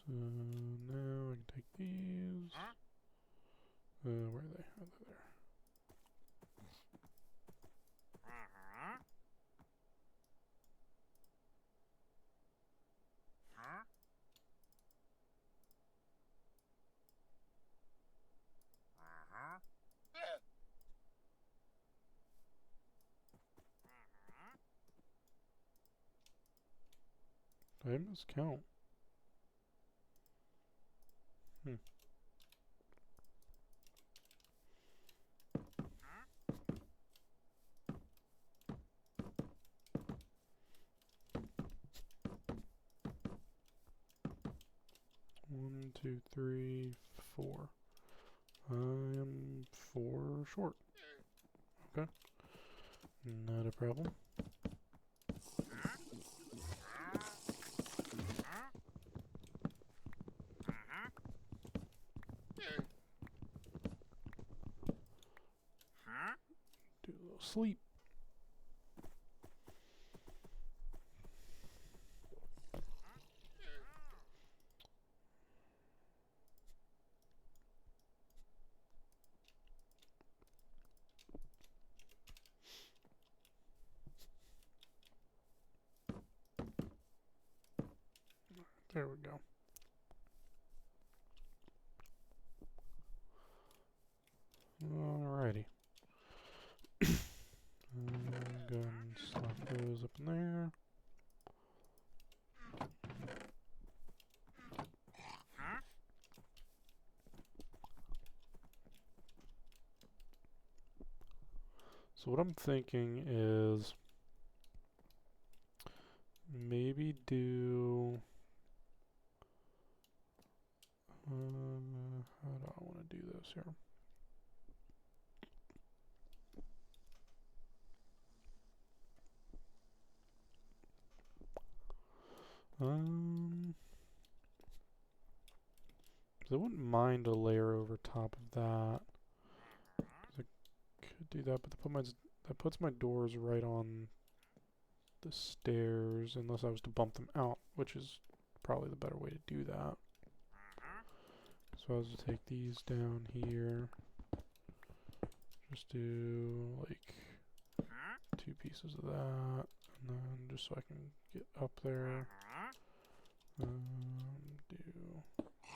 so now I can take these. Where are they? Oh, they're there. Did I miscount? 1, 2, 3, 4. I am 4 short. Okay. Not a problem. Do a little sleep. There we go. Alrighty. Go and slap those up in there. So what I'm thinking is maybe do how do I want to do this here? So I wouldn't mind a layer over top of that. do that, but that puts my doors right on the stairs, unless I was to bump them out, which is probably the better way to do that. So I was to take these down here, just do like 2 pieces of that, and then just so I can get up there, do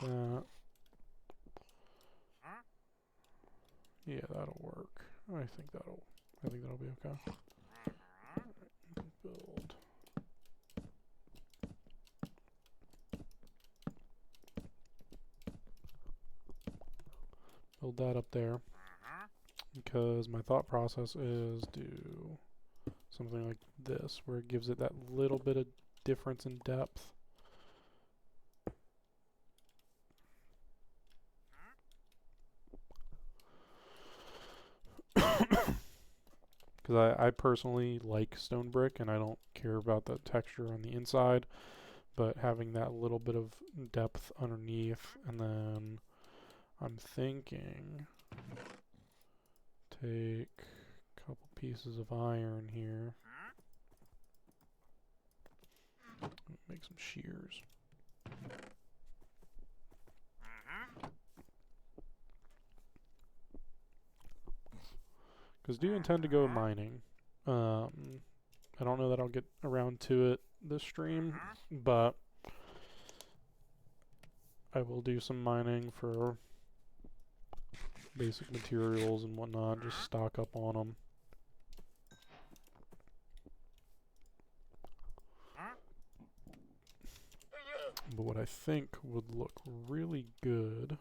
that. Yeah, that'll work. I think that'll be okay. Build. Build that up there, because my thought process is do something like this, where it gives it that little bit of difference in depth. Because I personally like stone brick, and I don't care about the texture on the inside, but having that little bit of depth underneath, and then I'm thinking take a couple pieces of iron here, make some shears. Because do intend to go mining. I don't know that I'll get around to it this stream, but I will do some mining for basic materials and whatnot, just stock up on them. But what I think would look really good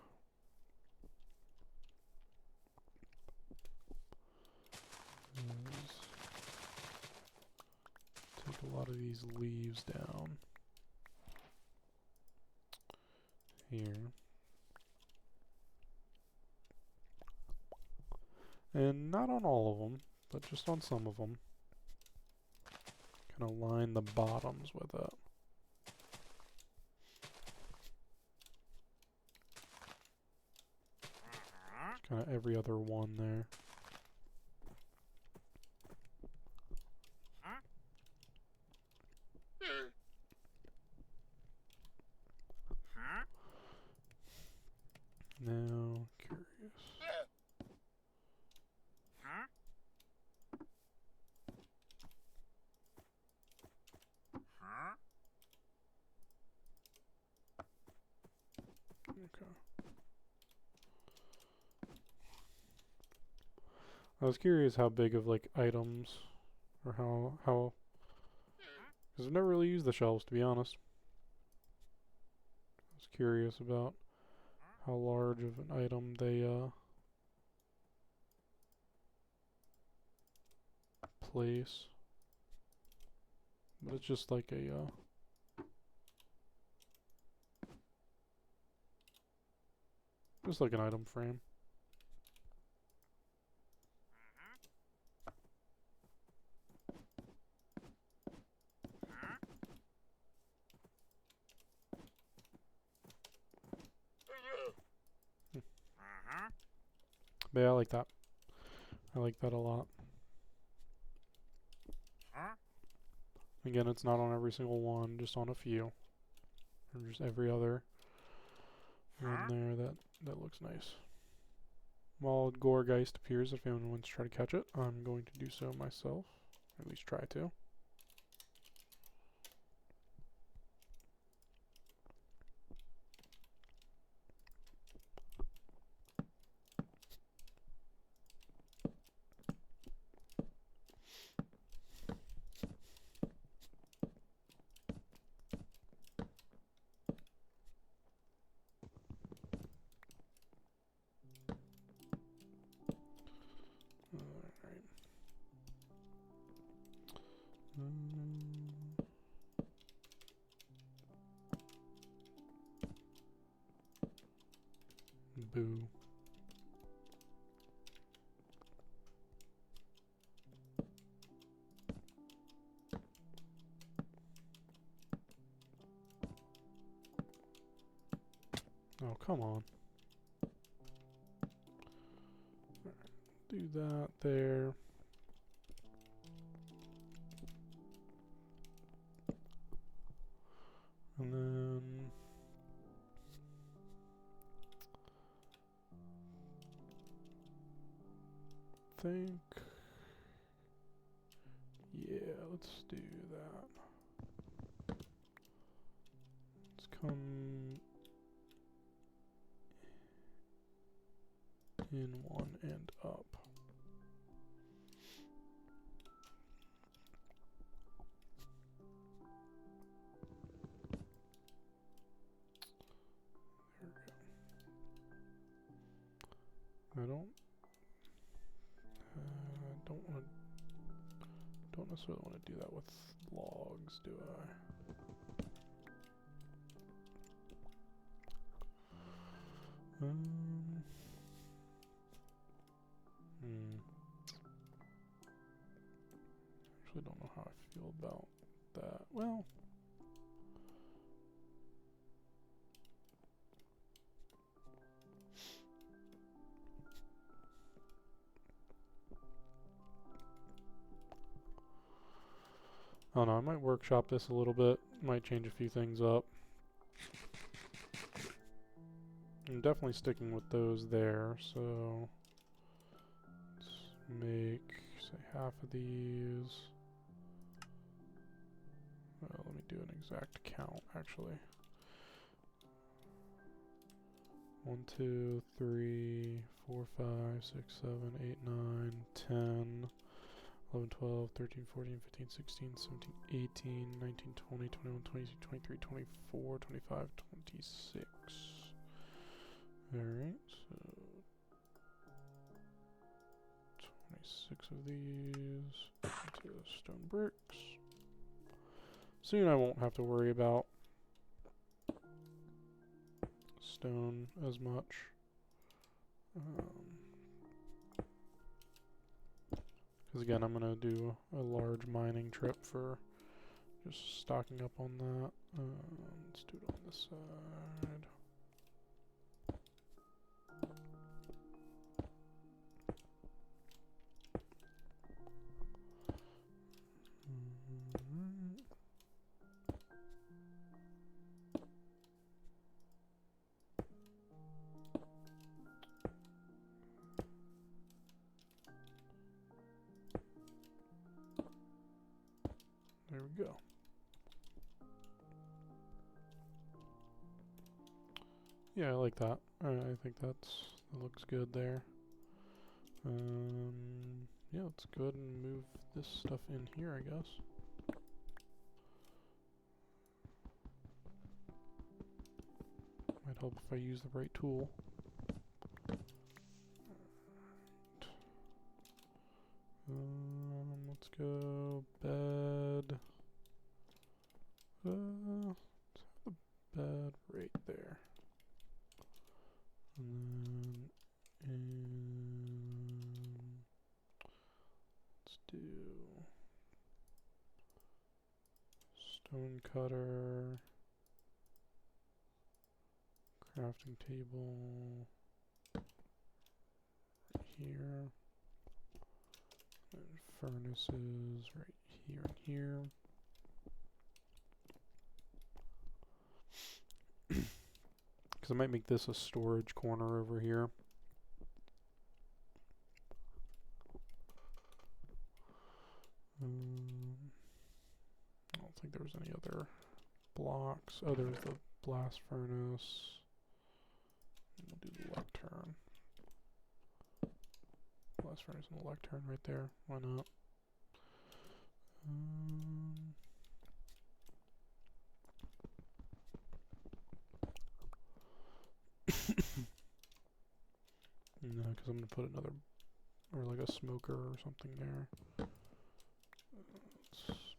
is take a lot of these leaves down here. And not on all of them, but just on some of them. Kind of line the bottoms with it. Kind of every other one there. Now, curious. Okay. I was curious how big of like items, or how, because I've never really used the shelves, to be honest. I was curious about how large of an item they place. But it's just like a just like an item frame. But yeah, I like that. I like that a lot. Again, it's not on every single one, just on a few. Or just every other one there. That looks nice. While Goregeist appears, if anyone wants to try to catch it, I'm going to do so myself. Or at least try to. Boo. Oh, come on. do that there. And then think, yeah, let's do that. Let's come in one and up. There we go. Don't necessarily want to do that with logs, do I? Actually don't know how I feel about that. Well, I don't know, I might workshop this a little bit, might change a few things up. I'm definitely sticking with those there, so let's make, say, half of these. Well, let me do an exact count, actually. 1, 2, 3, 4, 5, 6, 7, 8, 9, 10, 11, 12, 13, 14, 15, 16, 17, 18, 19, 20, 21, 22, 23, 24, 25, 26. Alright, so 26 of these into stone bricks. Soon I won't have to worry about stone as much. Because again, I'm going to do a large mining trip for just stocking up on that. Let's do it on this side. There we go. Yeah, I like that. I think that looks good there. Yeah, let's go ahead and move this stuff in here, I guess. Might help if I use the right tool. Let's go bed. Let's have the bed right there. And then let's do stone cutter, crafting table right here, and furnaces right here and here. Because I might make this a storage corner over here. I don't think there was any other blocks. Oh, there's the blast furnace. We'll do the lectern. Blast furnace and the lectern right there. Why not? No, because I'm going to put another, or like a smoker or something there. Let's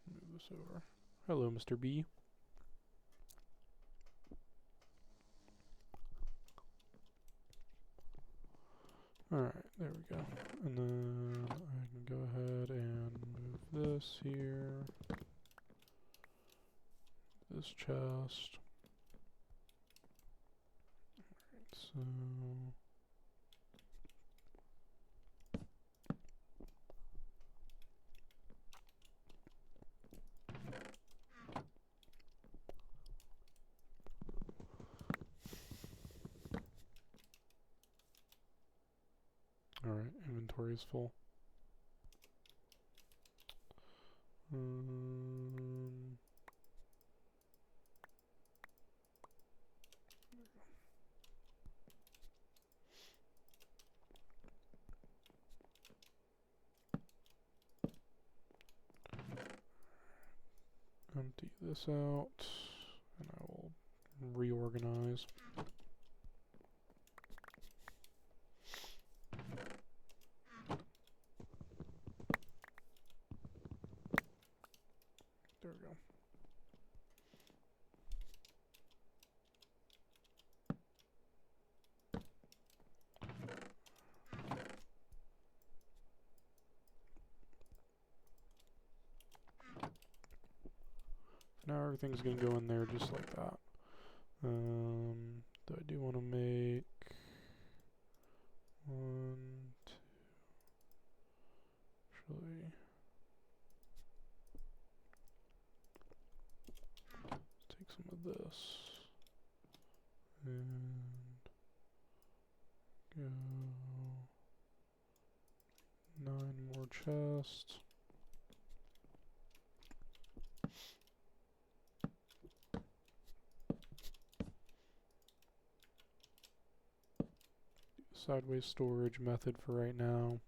move this over. Hello, Mr. B. Alright, there we go. And then I can go ahead and move this here. This chest. Alright, so inventory is full. Empty this out, and I will reorganize. There we go. Now everything's gonna go in there just like that. Though I do want to make 1, 2. Actually, take some of this and go 9 more chests. Sideways storage method for right now.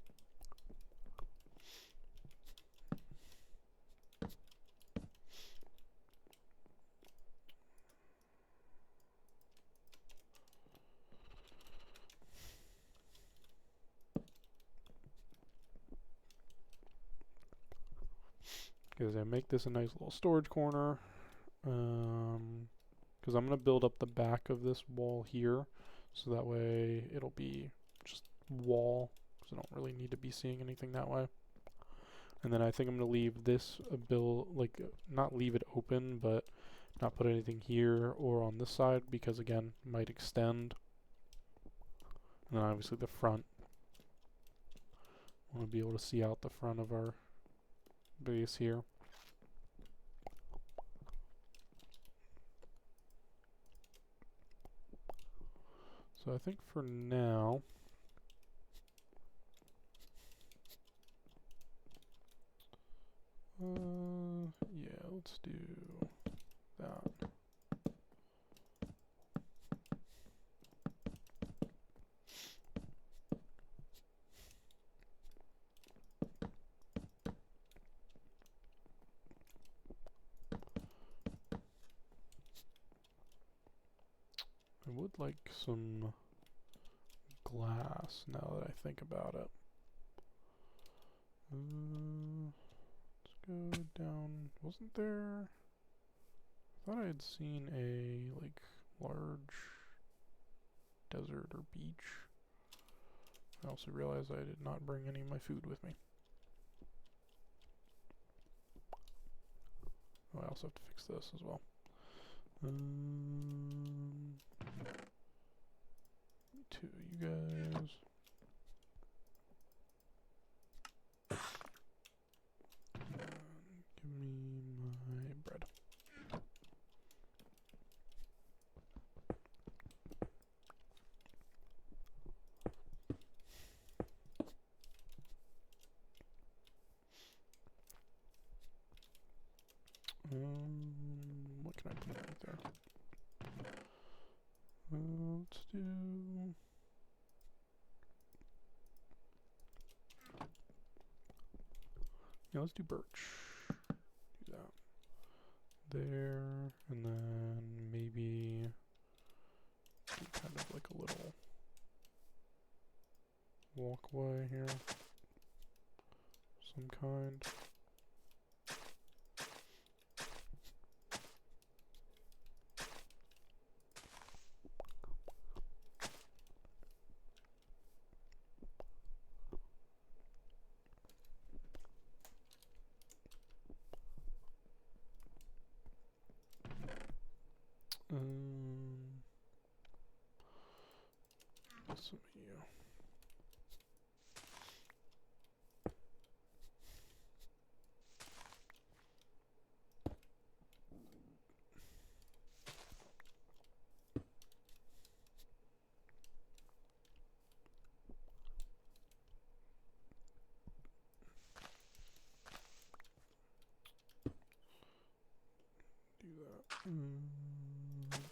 Because I make this a nice little storage corner. Because I'm going to build up the back of this wall here. So that way it'll be just wall. Because I don't really need to be seeing anything that way. And then I think I'm going to leave this not leave it open, but not put anything here or on this side. Because again, it might extend. And then obviously the front. I want to be able to see out the front of our base here. So I think for now, yeah, let's do that. I would like some glass now that I think about it. Let's go down. Wasn't there? I thought I had seen a large desert or beach. I also realized I did not bring any of my food with me. Oh, I also have to fix this as well. To you guys. Give me my bread. What can I put right there? Let's do. Yeah, let's do birch. Do that. There, and then maybe do kind of like a little walkway here. Some kind. Some of you. There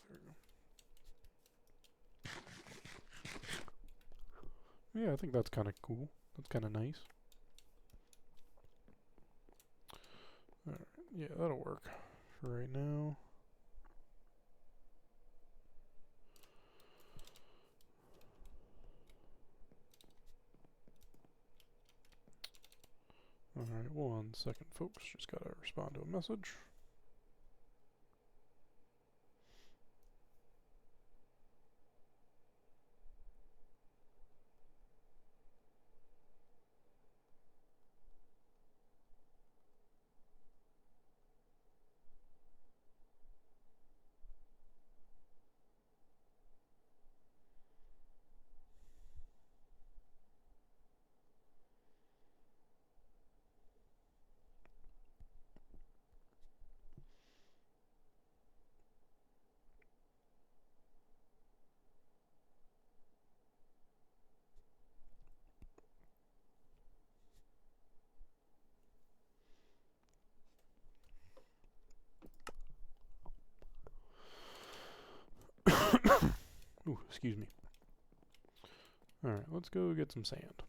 we go. Yeah, I think that's kind of cool. That's kind of nice. Alright, yeah, that'll work for right now. Alright, 1 second, folks. Just gotta respond to a message. Ooh, excuse me. Alright, let's go get some sand.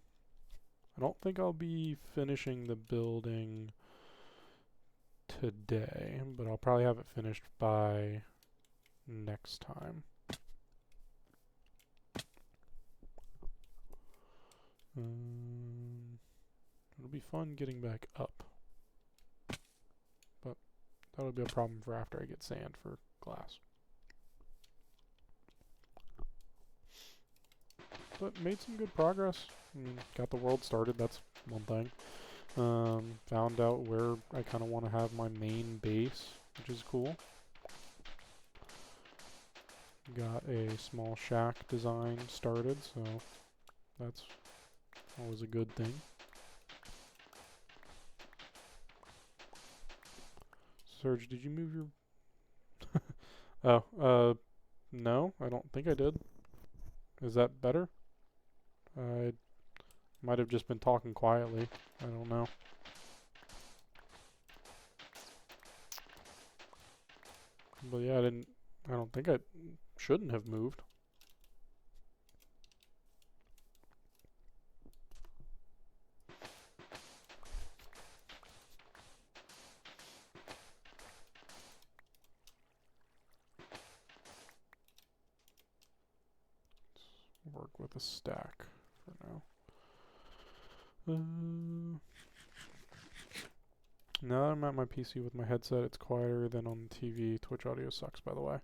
I don't think I'll be finishing the building today, but I'll probably have it finished by next time. It'll be fun getting back up, but that'll be a problem for after I get sand for glass. But made some good progress. I mean, got the world started, that's one thing. Found out where I kind of want to have my main base, which is cool. Got a small shack design started, so that's always a good thing. Serge, did you move your... Oh, no, I don't think I did. Is that better? I might have just been talking quietly. I don't know. But yeah, I don't think I shouldn't have moved. Let's work with a stack for now. Now that I'm at my PC with my headset, it's quieter than on the TV. Twitch audio sucks, by the way.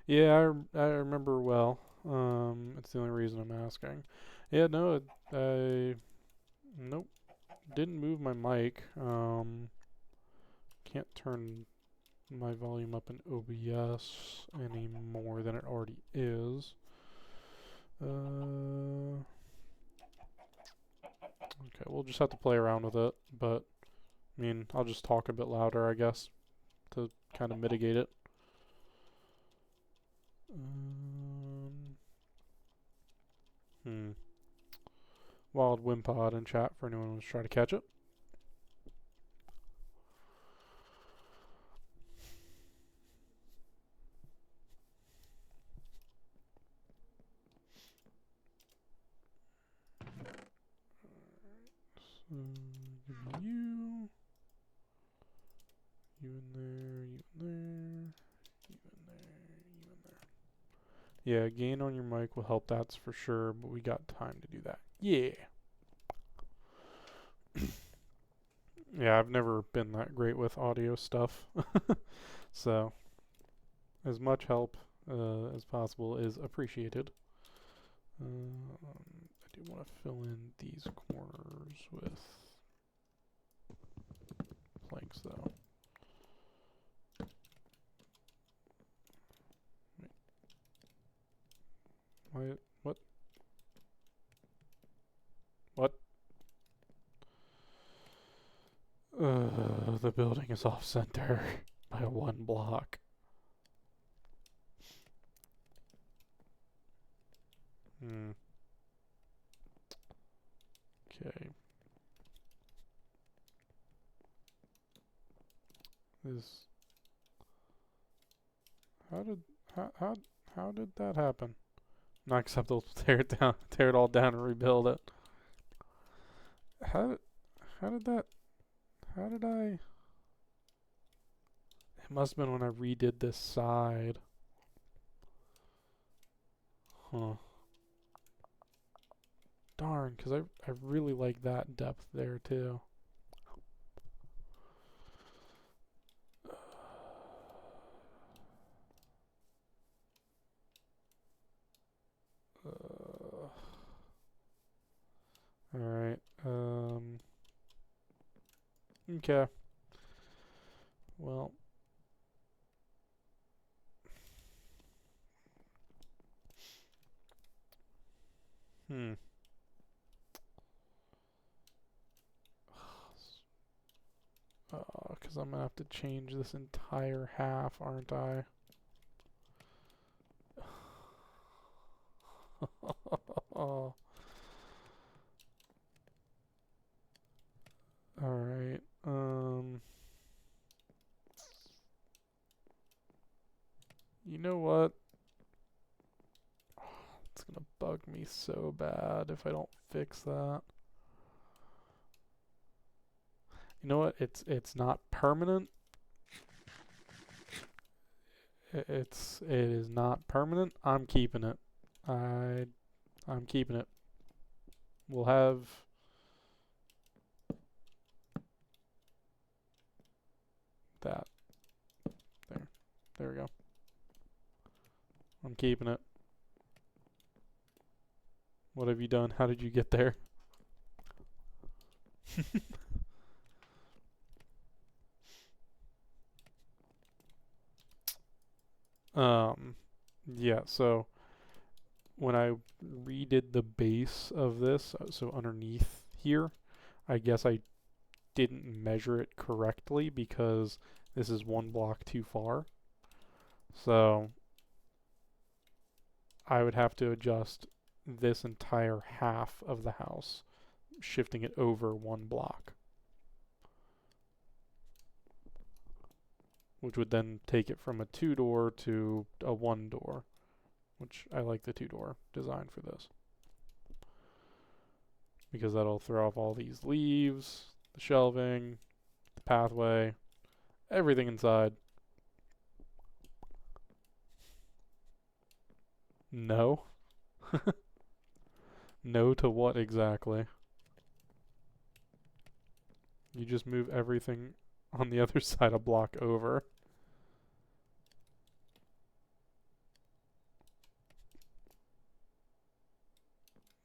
Yeah, I remember well. It's the only reason I'm asking. Yeah, no, nope, didn't move my mic. Can't turn my volume up in OBS any more than it already is. Okay, we'll just have to play around with it, but I mean, I'll just talk a bit louder, I guess, to kind of mitigate it. Wild Wimpod in chat for anyone who's trying to catch it. So, give me you. You in there, you in there, you in there, you in there. Yeah, gain on your mic will help, that's for sure, but we got time to do that. Yeah. Yeah, I've never been that great with audio stuff. So, as much help as possible is appreciated. I do want to fill in these corners with planks, though. Wait. What? What? The building is off center by 1 block. Okay. This How did how did that happen? Not acceptable. Tear it down. Tear it all down and rebuild it. How how did that? How did I? It must have been when I redid this side. Huh. Darn, because I really like that depth there too. Alright. Okay. Well. Hmm. Because I'm gonna have to change this entire half, aren't I? Oh. Alright. You know what? It's gonna bug me so bad if I don't fix that. You know what? It's not permanent. It is not permanent. I'm keeping it. I'm keeping it. We'll have that. There. There we go. I'm keeping it. What have you done? How did you get there? Yeah, so when I redid the base of this, so underneath here, I guess I didn't measure it correctly because this is one block too far. So I would have to adjust this entire half of the house, shifting it over one block, which would then take it from a 2-door to a 1-door, which I like the 2-door design for this. Because that'll throw off all these leaves, the shelving, the pathway, everything inside. No. No to what exactly? You just move everything on the other side a block over.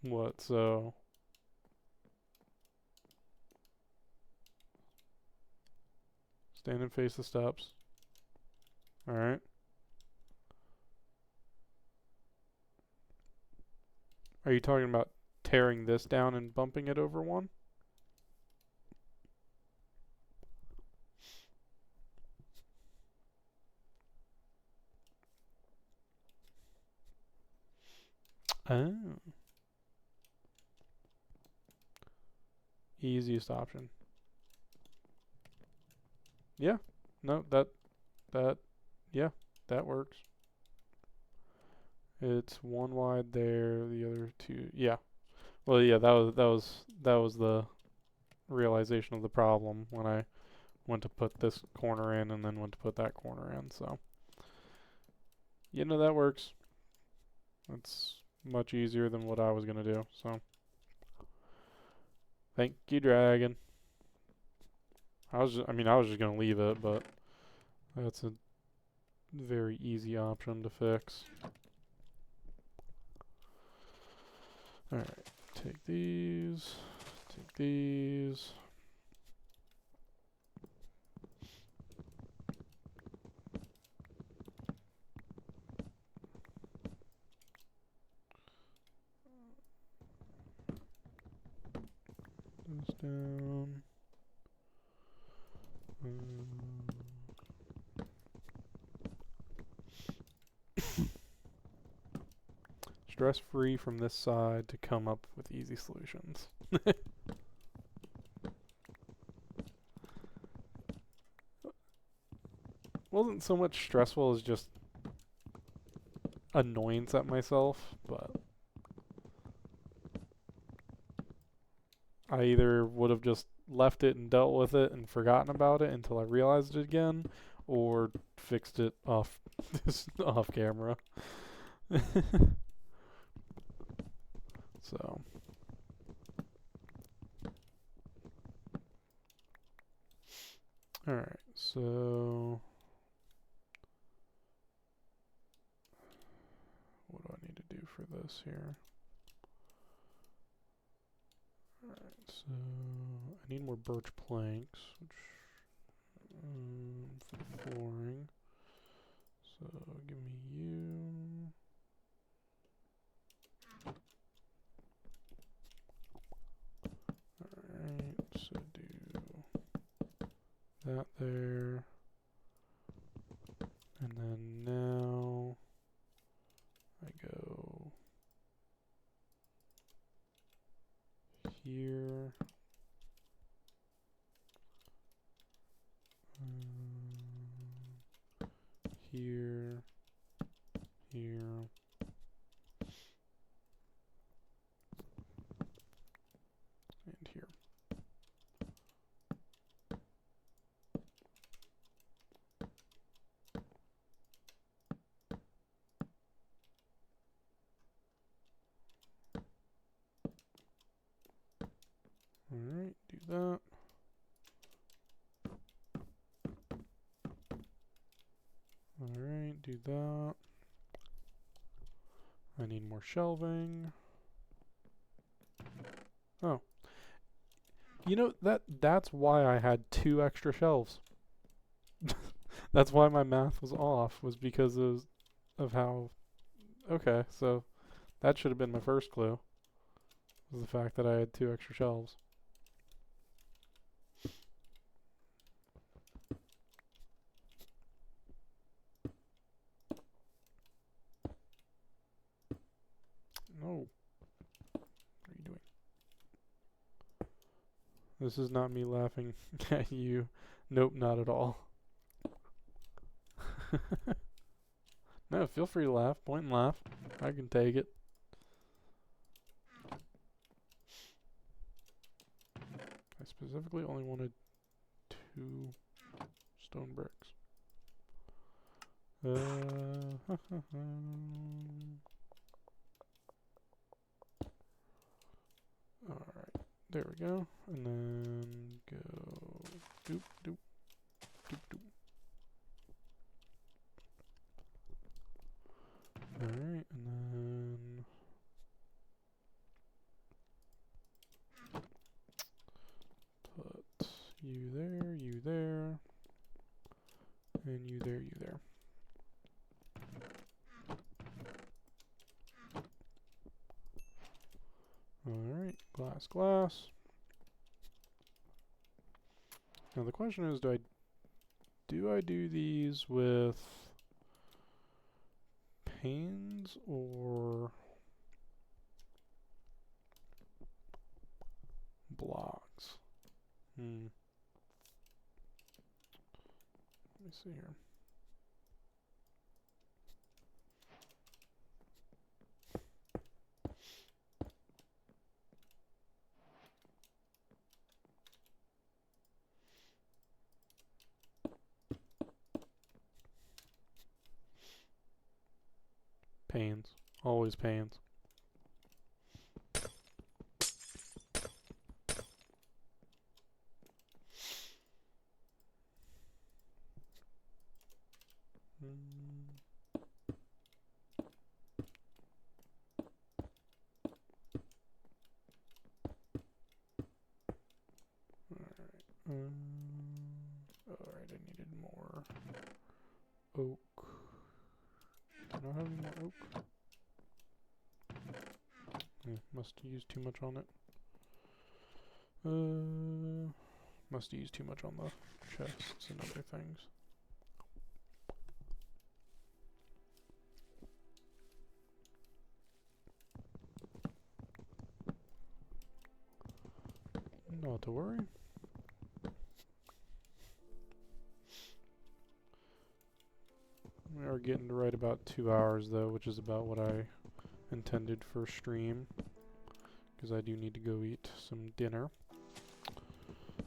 What, so? Stand and face the steps. Alright. Are you talking about tearing this down and bumping it over one? Oh. Easiest option. Yeah. No, yeah, that works. It's one wide there, the other two, yeah. Well, yeah, that was the realization of the problem when I went to put this corner in and then went to put that corner in, so. You know, that works. It's much easier than what I was gonna do, so. Thank you, Dragon. I was just gonna leave it, but that's a very easy option to fix. Alright, take these, take these. This down. Stress free from this side to come up with easy solutions. Wasn't so much stressful as just annoyance at myself, but I either would have just left it and dealt with it and forgotten about it until I realized it again, or fixed it off off camera. So alright, so what do I need to do for this here? Alright, so I need more birch planks, which for the flooring. So give me you. Alright, so do that there. And then now I go here. Here. Here. And here. Alright, do that. Alright, do that. I need more shelving. Oh. You know, that's why I had 2 extra shelves. That's why my math was off, was because of how... Okay, so that should have been my first clue, was the fact that I had 2 extra shelves. No. What are you doing? This is not me laughing at you. Nope, not at all. No, feel free to laugh. Point and laugh. I can take it. I specifically only wanted 2 stone bricks. Alright, there we go. And then go doop doop doop doop. Alright, and then put you there, and you there, you there. Alright, glass, glass. Now the question is, do I do these with panes or blocks? Let me see here. Panes. Always panes. Alright, I needed more oak. Do I have any more oak? Yeah, must have used too much on it. Must have used too much on the chests and other things. Not to worry. We are getting to right about 2 hours though, which is about what I intended for stream, because I do need to go eat some dinner.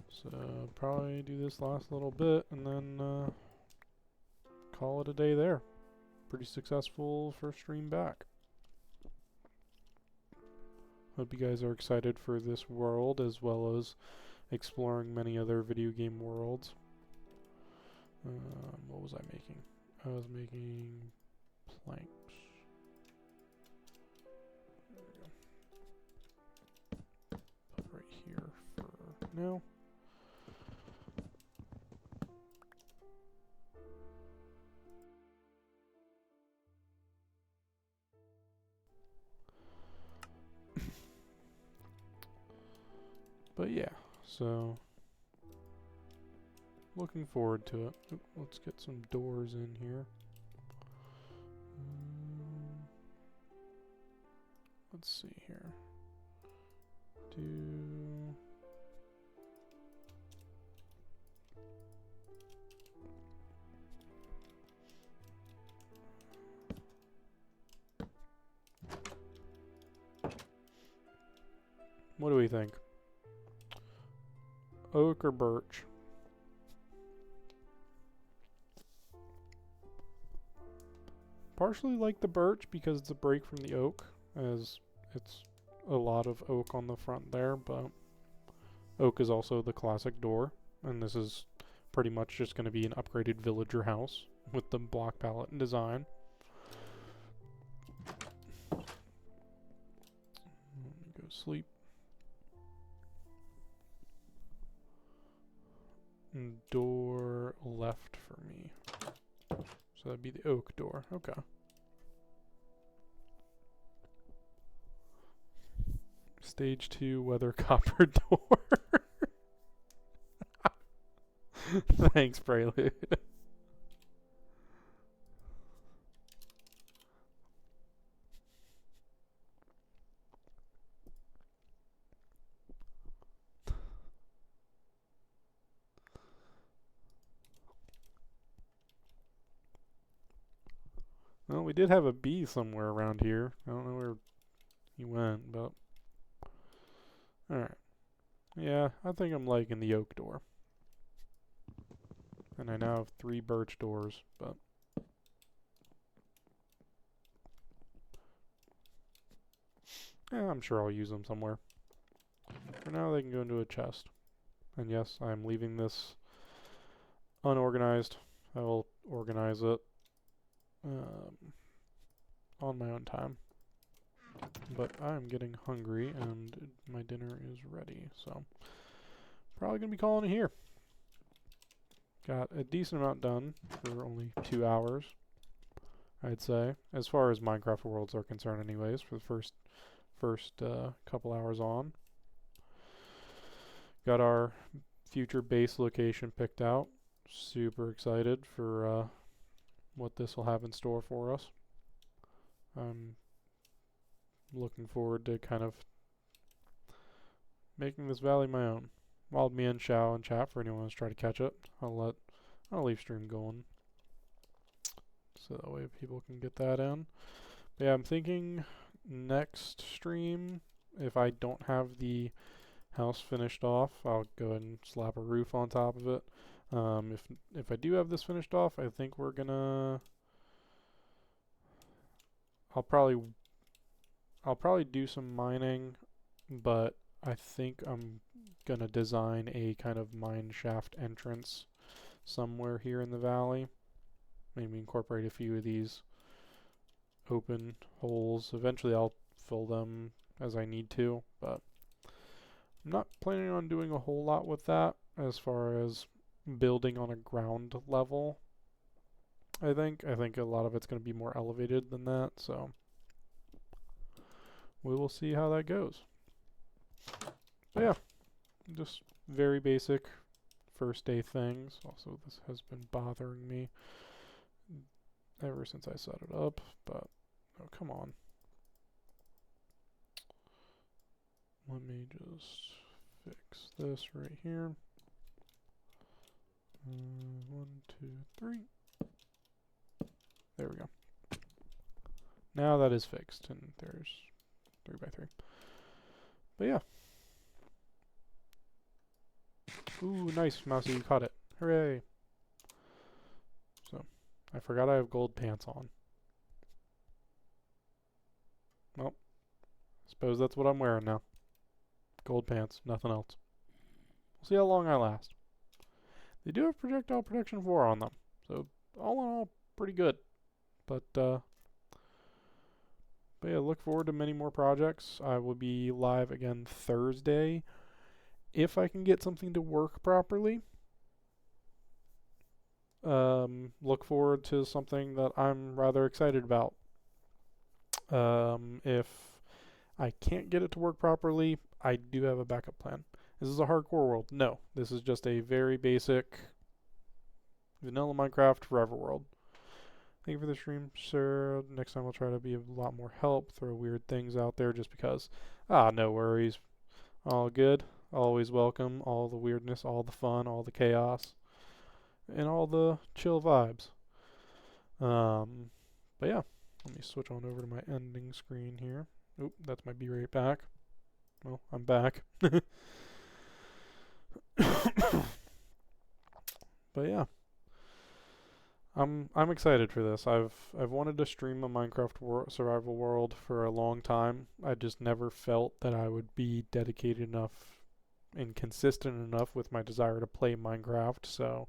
So probably do this last little bit and then call it a day there. Pretty successful first stream back. Hope you guys are excited for this world as well as exploring many other video game worlds. What was I making? I was making planks. There we go. Put right here for now. But yeah, so looking forward to it. Oop, let's get some doors in here. Let's see here. What do we think? Oak or birch? Partially like the birch because it's a break from the oak, as it's a lot of oak on the front there, but oak is also the classic door, and this is pretty much just going to be an upgraded villager house with the block palette and design. Let me go sleep. And door left for me. So that'd be the oak door. Okay. Stage 2 weather copper door. Thanks, Prelude. Well, we did have a bee somewhere around here. I don't know where he went, but... Alright. Yeah, I think I'm liking the oak door. And I now have 3 birch doors, but... Yeah, I'm sure I'll use them somewhere. For now, they can go into a chest. And yes, I'm leaving this unorganized. I will organize it on my own time. But I'm getting hungry and my dinner is ready, so probably gonna be calling it here. Got a decent amount done for only 2 hours, I'd say, as far as Minecraft worlds are concerned anyways, for the first couple hours on. Got our future base location picked out. Super excited for what this will have in store for us. I'm looking forward to kind of making this valley my own. Wild me and Shao in chat for anyone who's trying to catch up. I'll leave stream going, so that way people can get that in. But yeah, I'm thinking next stream, if I don't have the house finished off, I'll go ahead and slap a roof on top of it. If I do have this finished off, I think we're gonna... I'll probably do some mining, but I think I'm gonna design a kind of mine shaft entrance somewhere here in the valley. Maybe incorporate a few of these open holes. Eventually I'll fill them as I need to, but I'm not planning on doing a whole lot with that as far as building on a ground level. I think a lot of it's going to be more elevated than that, so we will see how that goes. But yeah, just very basic first day things. Also, this has been bothering me ever since I set it up, but oh, come on. Let me just fix this right here. 1, 2, 3. There we go. Now that is fixed, and there's 3x3. But yeah. Ooh, nice, Mousy, you caught it. Hooray! So, I forgot I have gold pants on. Well, suppose that's what I'm wearing now. Gold pants, nothing else. We'll see how long I last. They do have projectile protection 4 on them, so all in all, pretty good. But yeah, look forward to many more projects. I will be live again Thursday. If I can get something to work properly, look forward to something that I'm rather excited about. If I can't get it to work properly, I do have a backup plan. Is this a hardcore world? No. This is just a very basic vanilla Minecraft forever world. Thank you for the stream, sir. Next time I'll try to be a lot more help. Throw weird things out there just because. No worries. All good. Always welcome. All the weirdness, all the fun, all the chaos, and all the chill vibes. But yeah. Let me switch on over to my ending screen here. Oop, that's my be right back. Well, I'm back. But yeah. I'm excited for this. I've wanted to stream a Minecraft survival world for a long time. I just never felt that I would be dedicated enough and consistent enough with my desire to play Minecraft. So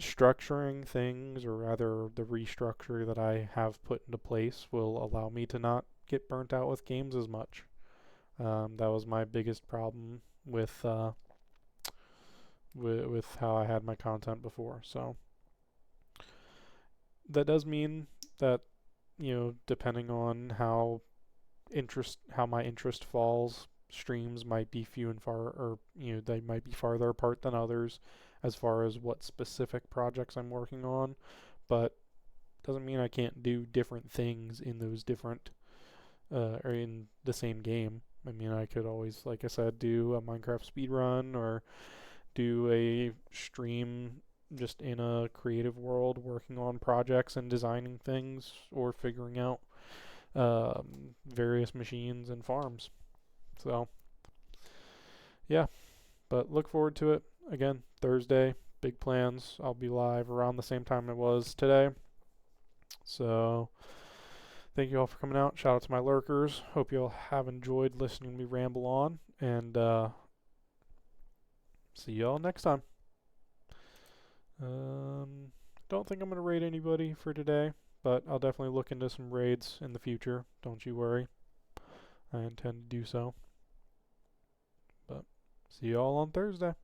structuring things, or rather the restructure that I have put into place, will allow me to not get burnt out with games as much. That was my biggest problem with how I had my content before. So that does mean that, depending on how my interest falls, streams might be few and far, or they might be farther apart than others as far as what specific projects I'm working on, but doesn't mean I can't do different things in those different or in the same game. I mean, I could always, like I said, do a Minecraft speedrun, or do a stream just in a creative world working on projects and designing things, or figuring out various machines and farms. So yeah, but look forward to it. Again, Thursday, big plans. I'll be live around the same time it was today. So thank you all for coming out. Shout out to my lurkers. Hope you all have enjoyed listening to me ramble on, and see y'all next time. Don't think I'm going to raid anybody for today, but I'll definitely look into some raids in the future. Don't you worry. I intend to do so. But see y'all on Thursday.